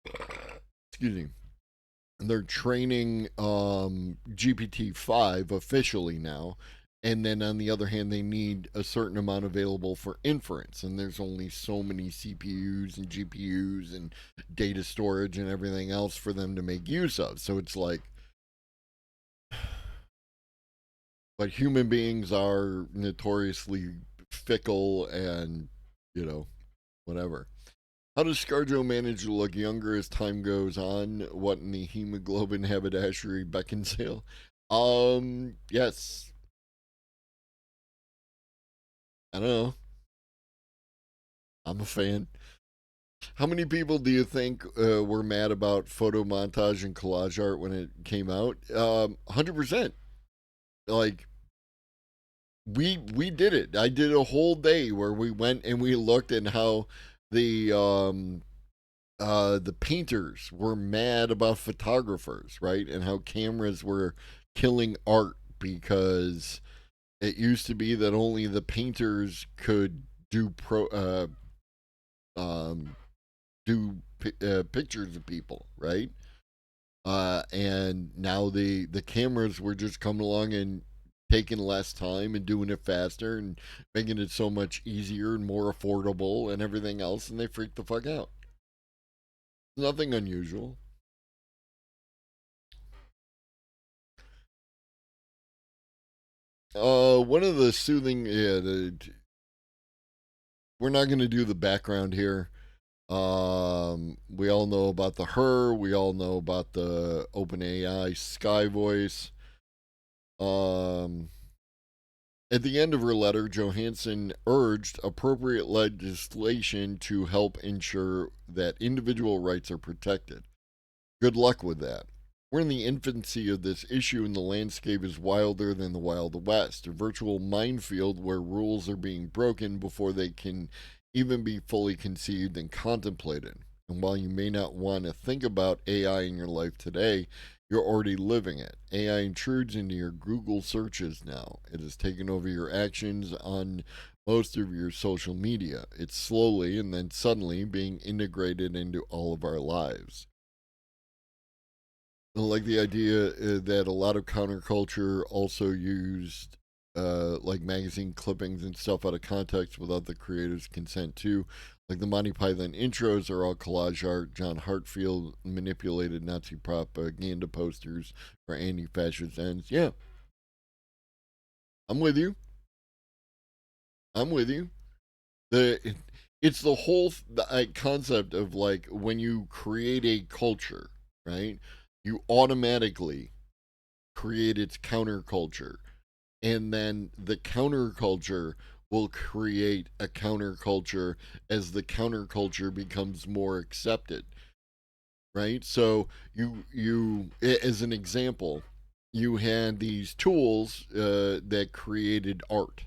excuse me. They're training GPT-5 officially now. And then on the other hand, they need a certain amount available for inference. And there's only so many CPUs and GPUs and data storage and everything else for them to make use of. So it's like, but human beings are notoriously fickle and, whatever. How does ScarJo manage to look younger as time goes on? What in the hemoglobin haberdashery Beckinsale? Yes. I don't know. I'm a fan. How many people do you think were mad about photo montage and collage art when it came out? 100%. Like we did it. I did a whole day where we went and we looked at how the painters were mad about photographers, right? And how cameras were killing art because it used to be that only the painters could um, pictures of people, right? And now the cameras were just coming along and taking less time and doing it faster and making it so much easier and more affordable and everything else, and they freaked the fuck out. Nothing unusual. One of the soothing, we're not going to do the background here. We all know about the her. We all know about the OpenAI Sky Voice. At the end of her letter, Johansson urged appropriate legislation to help ensure that individual rights are protected. Good luck with that. We're in the infancy of this issue, and the landscape is wilder than the Wild West, a virtual minefield where rules are being broken before they can even be fully conceived and contemplated. And while you may not want to think about AI in your life today, you're already living it. AI intrudes into your Google searches now. It has taken over your actions on most of your social media. It's slowly and then suddenly being integrated into all of our lives. I like the idea that a lot of counterculture also used like magazine clippings and stuff out of context without the creator's consent too. Like the Monty Python intros are all collage art. John Hartfield manipulated Nazi propaganda posters for anti-fascist ends. Yeah, I'm with you. I'm with you. It's the whole concept of like when you create a culture, right? You automatically create its counterculture, and then the counterculture will create a counterculture as the counterculture becomes more accepted, right? So as an example, you had these tools that created art,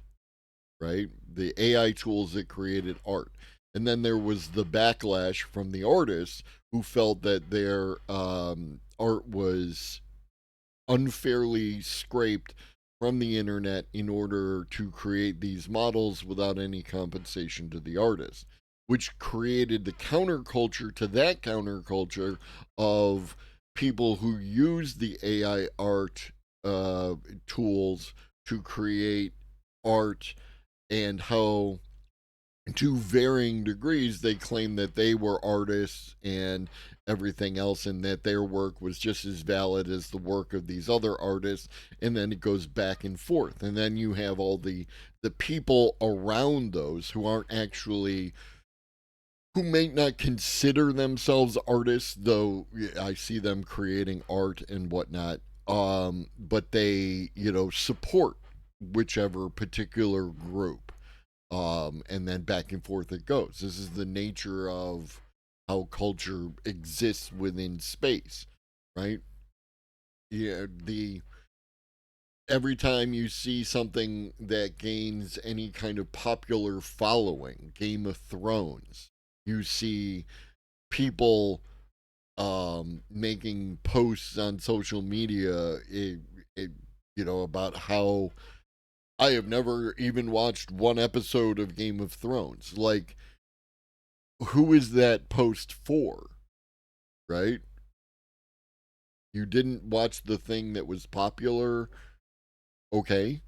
right? The AI tools that created art. And then there was the backlash from the artists who felt that their art was unfairly scraped from the internet in order to create these models without any compensation to the artist, which created the counterculture to that counterculture of people who use the AI art tools to create art, and how to varying degrees they claim that they were artists and everything else, and that their work was just as valid as the work of these other artists. And then it goes back and forth, and then you have all the people around those who aren't actually, who may not consider themselves artists, though I see them creating art and whatnot, but they, support whichever particular group, and then back and forth it goes. This is the nature of how culture exists within space, right? Yeah, the every time you see something that gains any kind of popular following, Game of Thrones, you see people making posts on social media, it, about how I have never even watched one episode of Game of Thrones. Like, who is that post for, right? You didn't watch the thing that was popular, okay,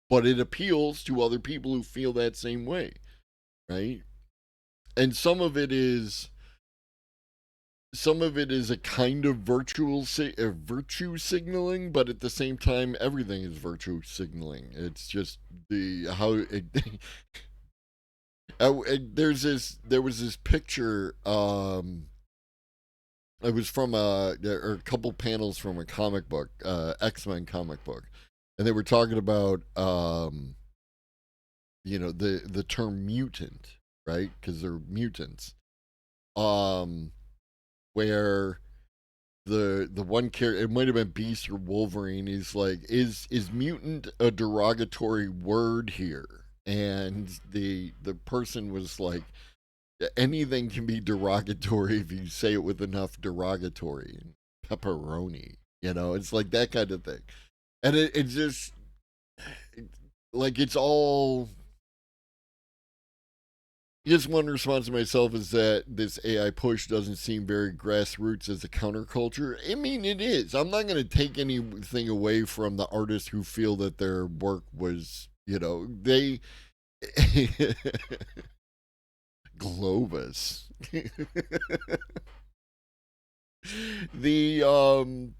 but it appeals to other people who feel that same way, right? And some of it is a kind of virtue signaling, but at the same time, everything is virtue signaling. It's just the how it, there was this picture. It was from a couple panels from a comic book, X-Men comic book, and they were talking about the term mutant, right? Because they're mutants. Um, where the one character, it might have been Beast or Wolverine, he's like, is mutant a derogatory word here? And the person was like, anything can be derogatory if you say it with enough derogatory. Pepperoni, it's like that kind of thing. And it just, like, it's all, just one response to myself is that this AI push doesn't seem very grassroots as a counterculture. I mean, it is. I'm not going to take anything away from the artists who feel that their work was, they Globus. the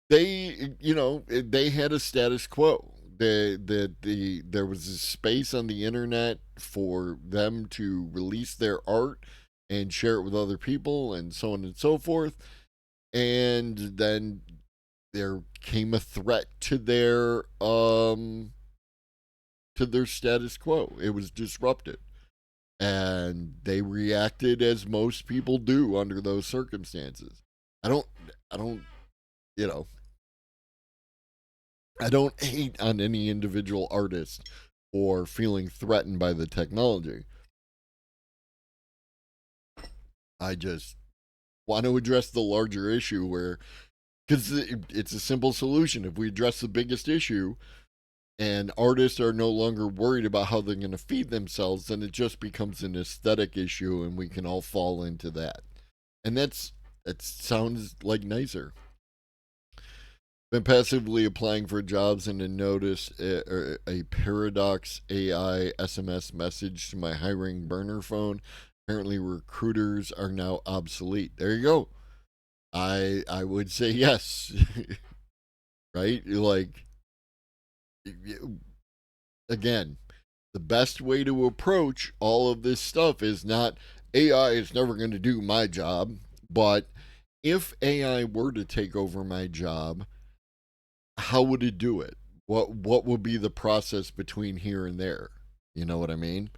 they had a status quo. There was a space on the internet for them to release their art and share it with other people and so on and so forth. And then there came a threat to their status quo. It was disrupted. And they reacted as most people do under those circumstances. I don't you know I don't hate on any individual artist or feeling threatened by the technology. I just want to address the larger issue where, because it's a simple solution. If we address the biggest issue and artists are no longer worried about how they're going to feed themselves, then it just becomes an aesthetic issue and we can all fall into that. And that sounds like nicer. Been passively applying for jobs and then noticed a Paradox AI SMS message to my hiring burner phone. Apparently, recruiters are now obsolete. There you go. I would say yes, right? Like, again, the best way to approach all of this stuff is not AI is never going to do my job, but if AI were to take over my job, how would it do it? What would be the process between here and there? You know what I mean?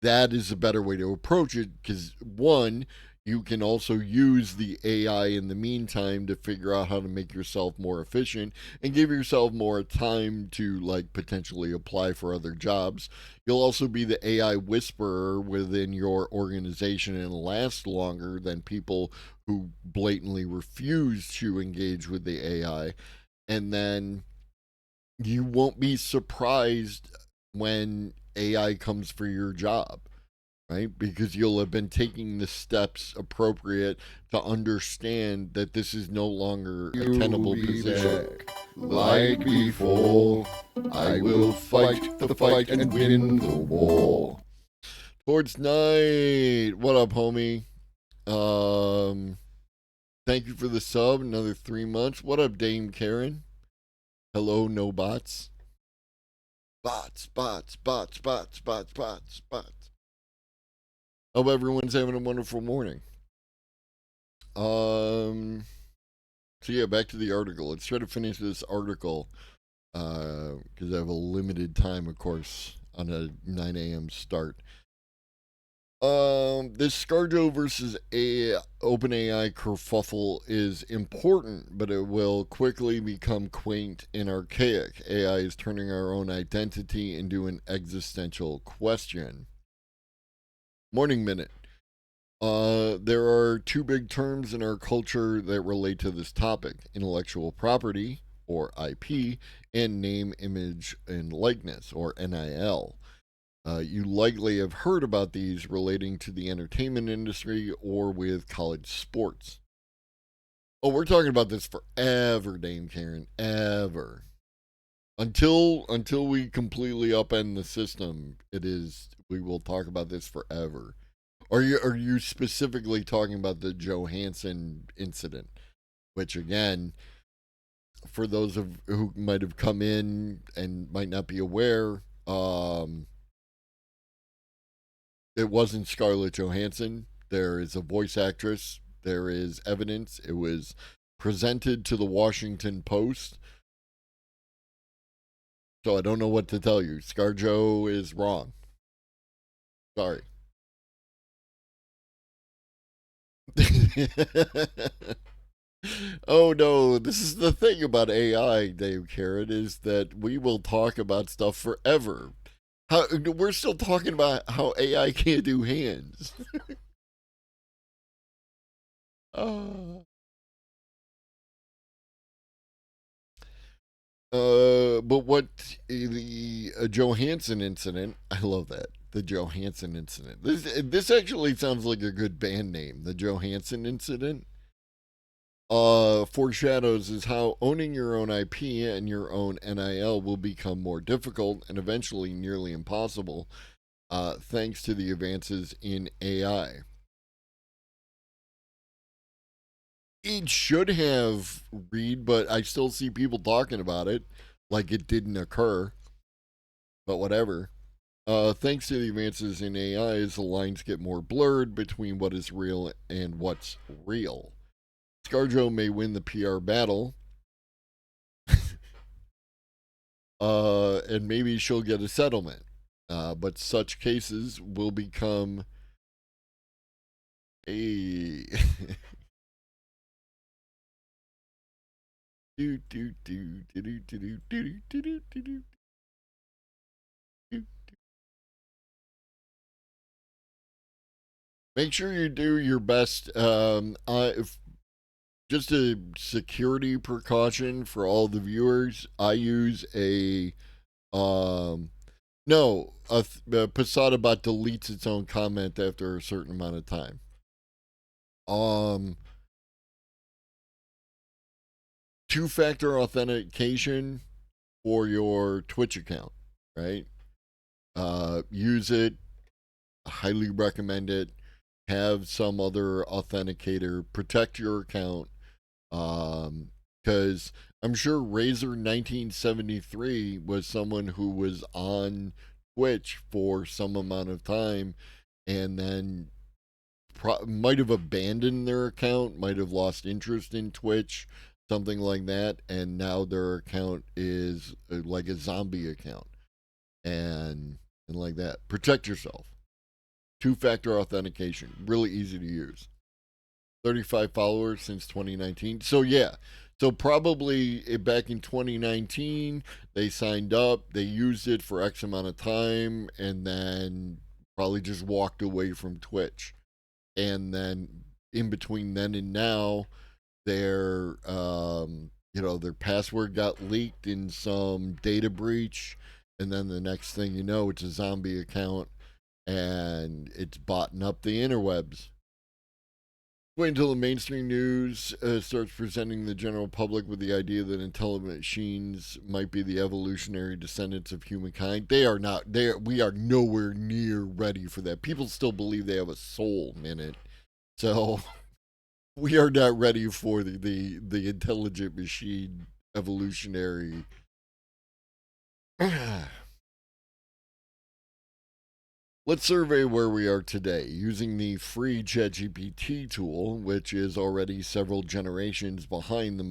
That is a better way to approach it because one, you can also use the AI in the meantime to figure out how to make yourself more efficient and give yourself more time to like potentially apply for other jobs. You'll also be the AI whisperer within your organization and last longer than people who blatantly refuse to engage with the AI. And then you won't be surprised when AI comes for your job, right? Because you'll have been taking the steps appropriate to understand that this is no longer a tenable position. Back. Like before, I will fight the fight and win the war. Towards night, what up, homie? Thank you for the sub. Another 3 months. What up, Dame Karen? Hello, no bots. Bots. Hope everyone's having a wonderful morning. So yeah, back to the article. Let's try to finish this article because I have a limited time, of course, on a 9 a.m. start. This ScarJo versus OpenAI kerfuffle is important, but it will quickly become quaint and archaic. AI is turning our own identity into an existential question. Morning Minute. There are two big terms in our culture that relate to this topic: intellectual property, or IP, and name, image, and likeness, or NIL. You likely have heard about these relating to the entertainment industry or with college sports. Oh, we're talking about this forever, Dame Karen, ever. Until we completely upend the system, we will talk about this forever. Are you specifically talking about the Johansson incident? Which again, for those of who might have come in and might not be aware, it wasn't Scarlett Johansson. There is a voice actress. There is evidence. It was presented to the Washington Post. So I don't know what to tell you. ScarJo is wrong. Sorry. Oh no, this is the thing about AI, Dave Carrot, is that we will talk about stuff forever. We're still talking about how AI can't do hands. uh, but what the Johansson incident? I love that, the Johansson incident. This actually sounds like a good band name, the Johansson incident. Foreshadows is how owning your own IP and your own NIL will become more difficult and eventually nearly impossible, thanks to the advances in AI. It should have read, but I still see people talking about it like it didn't occur. But whatever. Thanks to the advances in AI, as the lines get more blurred between what is real and what's real. ScarJo may win the PR battle, and maybe she'll get a settlement. But such cases will become a do do do do do do do do do do do. Make sure you do your best. Just a security precaution for all the viewers, I use a um no, Posada bot deletes its own comment after a certain amount of time. Um, Two-factor authentication for your Twitch account, right? Use it. Highly recommend it. Have some other authenticator protect your account. Because I'm sure Razor 1973 was someone who was on Twitch for some amount of time and then might have abandoned their account, might have lost interest in Twitch, something like that, and now their account is like a zombie account, and like that. Protect yourself. Two-factor authentication, really easy to use. 35 followers since 2019. So yeah, so probably back in 2019 they signed up, they used it for X amount of time, and then probably just walked away from Twitch. And then in between then and now, their their password got leaked in some data breach, and then the next thing you know, it's a zombie account and it's botting up the interwebs. Wait until the mainstream news starts presenting the general public with the idea that intelligent machines might be the evolutionary descendants of humankind. They are not. We are nowhere near ready for that. People still believe they have a soul in it. So we are not ready for the intelligent machine evolutionary. Let's survey where we are today using the free ChatGPT tool, which is already several generations behind the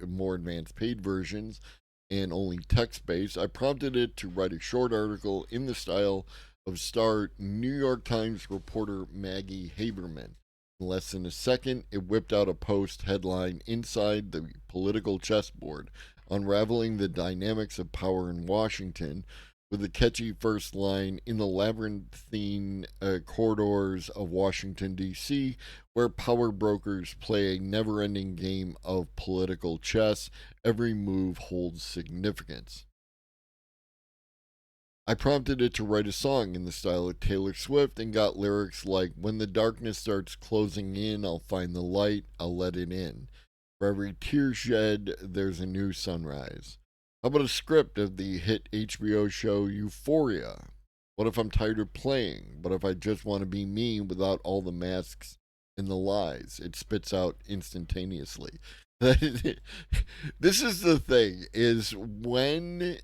more advanced paid versions and only text-based. I prompted it to write a short article in the style of star New York Times reporter Maggie Haberman. In less than a second, it whipped out a post headline inside the political chessboard, unraveling the dynamics of power in Washington, with a catchy first line, in the labyrinthine corridors of Washington, D.C., where power brokers play a never ending game of political chess, every move holds significance. I prompted it to write a song in the style of Taylor Swift and got lyrics like, when the darkness starts closing in, I'll find the light, I'll let it in. For every tear shed, there's a new sunrise. How about a script of the hit HBO show Euphoria? What if I'm tired of playing? What if I just want to be me without all the masks and the lies? It spits out instantaneously. This is the thing: is when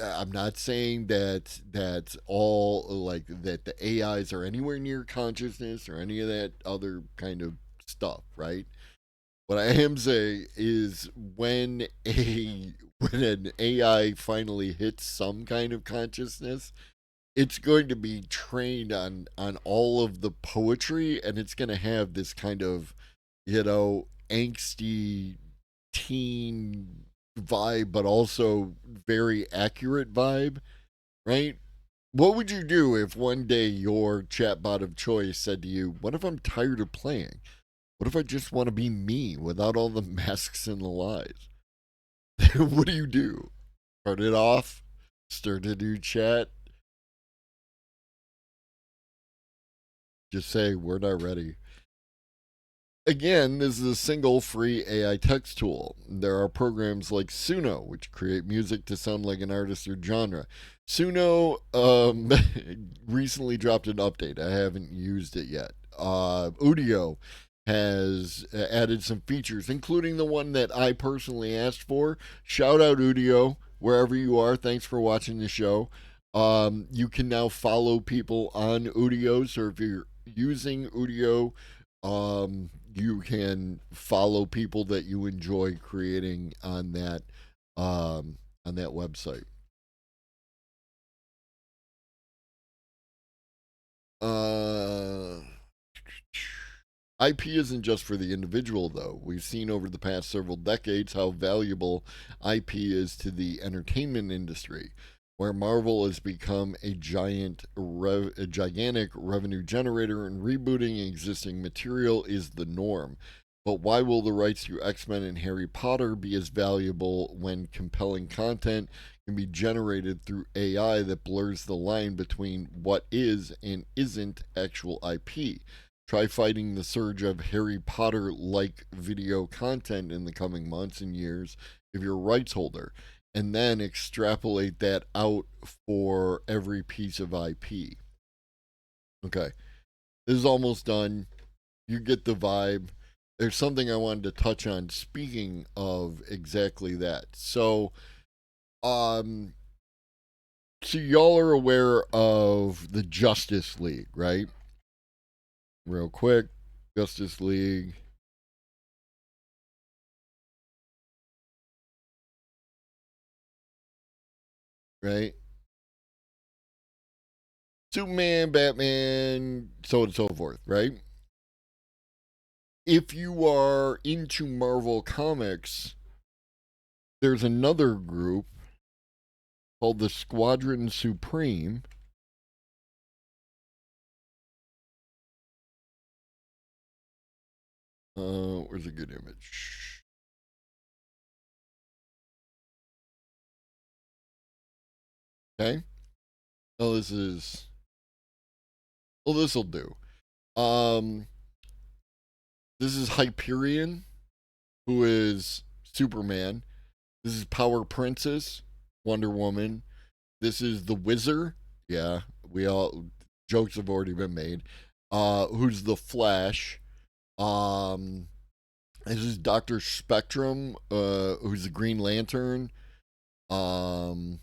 I'm not saying that all like that the AIs are anywhere near consciousness or any of that other kind of stuff, right? What I am saying is when an AI finally hits some kind of consciousness, it's going to be trained on all of the poetry, and it's going to have this kind of, angsty teen vibe, but also very accurate vibe, right? What would you do if one day your chatbot of choice said to you, "What if I'm tired of playing? What if I just want to be me without all the masks and the lies?" What do you do? Turn it off? Start a new chat? Just say, "We're not ready." Again, this is a single free AI text tool. There are programs like Suno, which create music to sound like an artist or genre. Suno recently dropped an update. I haven't used it yet. Udio has added some features, including the one that I personally asked for. Shout out Udio, wherever you are. Thanks for watching the show. You can now follow people on Udio, so if you're using Udio, you can follow people that you enjoy creating on that website. IP isn't just for the individual, though. We've seen over the past several decades how valuable IP is to the entertainment industry. where Marvel has become a gigantic revenue generator and rebooting existing material is the norm. But why will the rights to X-Men and Harry Potter be as valuable when compelling content can be generated through AI that blurs the line between what is and isn't actual IP? Try fighting the surge of Harry Potter-like video content in the coming months and years if you're a rights holder, and then extrapolate that out for every piece of IP. Okay, this is almost done. You get the vibe. There's something I wanted to touch on. Speaking of exactly that, um, so y'all are aware of the Justice League, right? Real quick, Justice League. Right? Superman, Batman, so on and so forth, right? If you are into Marvel Comics, there's another group called the Squadron Supreme. Where's a good image? Okay. Oh, this is. Well, this will do. Um, this is Hyperion, who is Superman. This is Power Princess, Wonder Woman. This is the Wizard. Yeah, we all jokes have already been made. Who's the Flash? Um, this is Doctor Spectrum. Who's the Green Lantern? Um,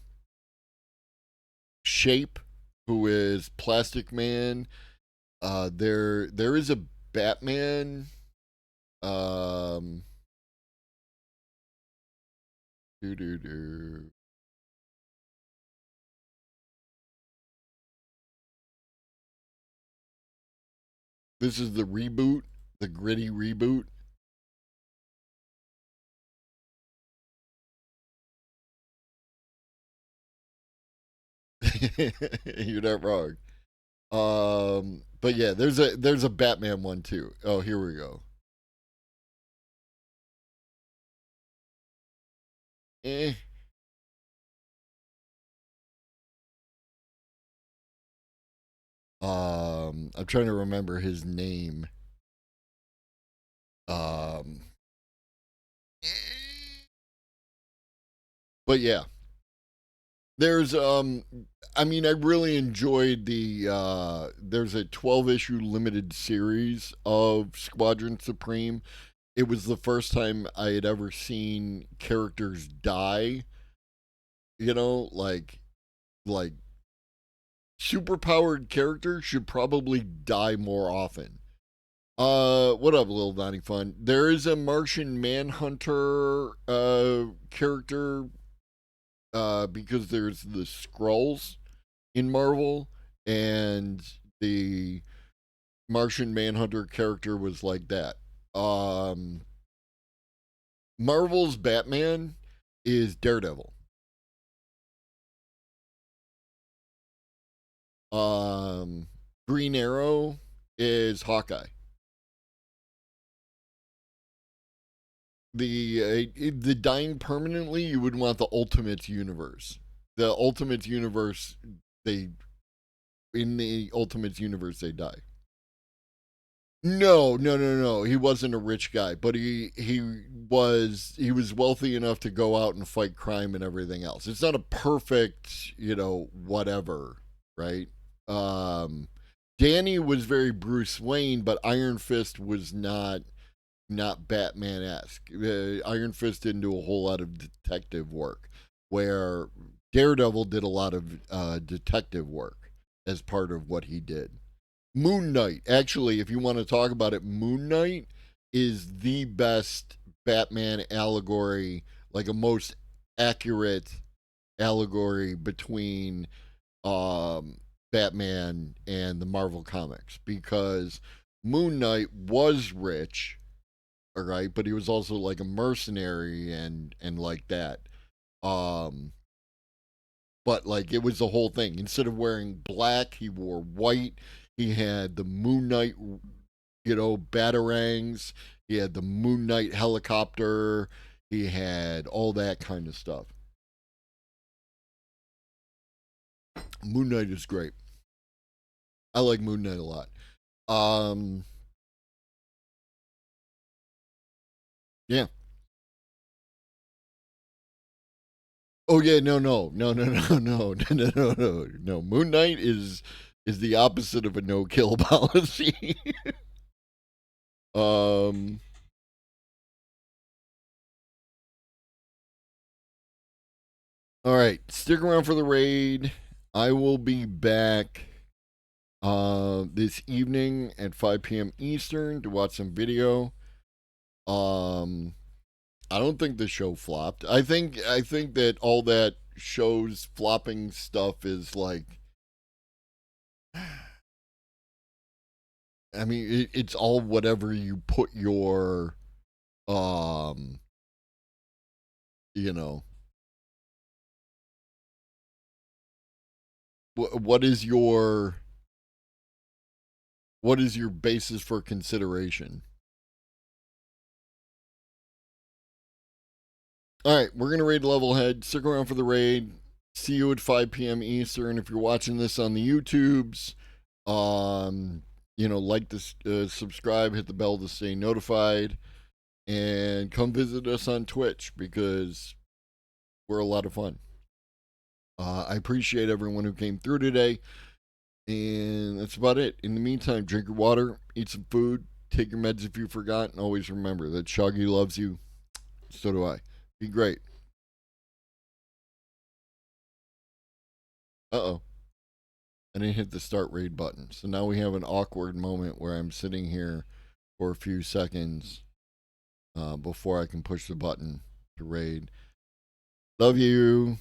Shape, who is Plastic Man. There is a Batman. Um, doo doo doo. This is the reboot, the gritty reboot. You're not wrong. But yeah, there's a Batman one too. Oh, here we go. Eh. I'm trying to remember his name. Um, but yeah, there's I mean, I really enjoyed there's a 12 issue limited series of Squadron Supreme. It was the first time I had ever seen characters die, you know, like superpowered characters should probably die more often. What up, little Donny Fun? There is a Martian Manhunter character because there's the Skrulls in Marvel, and the Martian Manhunter character was like that. Um, Marvel's Batman is Daredevil. Um, Green Arrow is Hawkeye. The dying permanently, you would want the Ultimate Universe. The Ultimate Universe, they in the Ultimate Universe they die. No, no, no, no. He wasn't a rich guy, but he was wealthy enough to go out and fight crime and everything else. It's not a perfect, whatever, right? Um Danny was very Bruce Wayne, but Iron Fist was not Batman esque. Iron Fist didn't do a whole lot of detective work, where Daredevil did a lot of detective work as part of what he did. Moon Knight, actually, if you want to talk about it, Moon Knight is the best Batman allegory, like a most accurate allegory between Batman and the Marvel comics, because Moon Knight was rich, all right, but he was also like a mercenary and like that. Um But like it was the whole thing. Instead of wearing black, he wore white. He had the Moon Knight, batarangs. He had the Moon Knight helicopter. He had all that kind of stuff. Moon Knight is great. I like Moon Knight a lot. Yeah. Oh yeah, no. Moon Knight is the opposite of a no kill policy. um all right, stick around for the raid. I will be back this evening at 5 p.m. Eastern to watch some video. Um I don't think the show flopped. I think that all that show's flopping stuff is like I mean it's all whatever you put your um you know what is your basis for consideration? All right, we're gonna raid Levelhead. Stick around for the raid. See you at 5 p.m. Eastern. If you're watching this on the YouTubes, like this, subscribe, hit the bell to stay notified, and come visit us on Twitch because we're a lot of fun. I appreciate everyone who came through today, and that's about it. In the meantime, drink your water, eat some food, take your meds if you forgot, and always remember that Shaggy loves you. So do I. Be great. Uh-oh. I didn't hit the start raid button. So now we have an awkward moment where I'm sitting here for a few seconds before I can push the button to raid. Love you.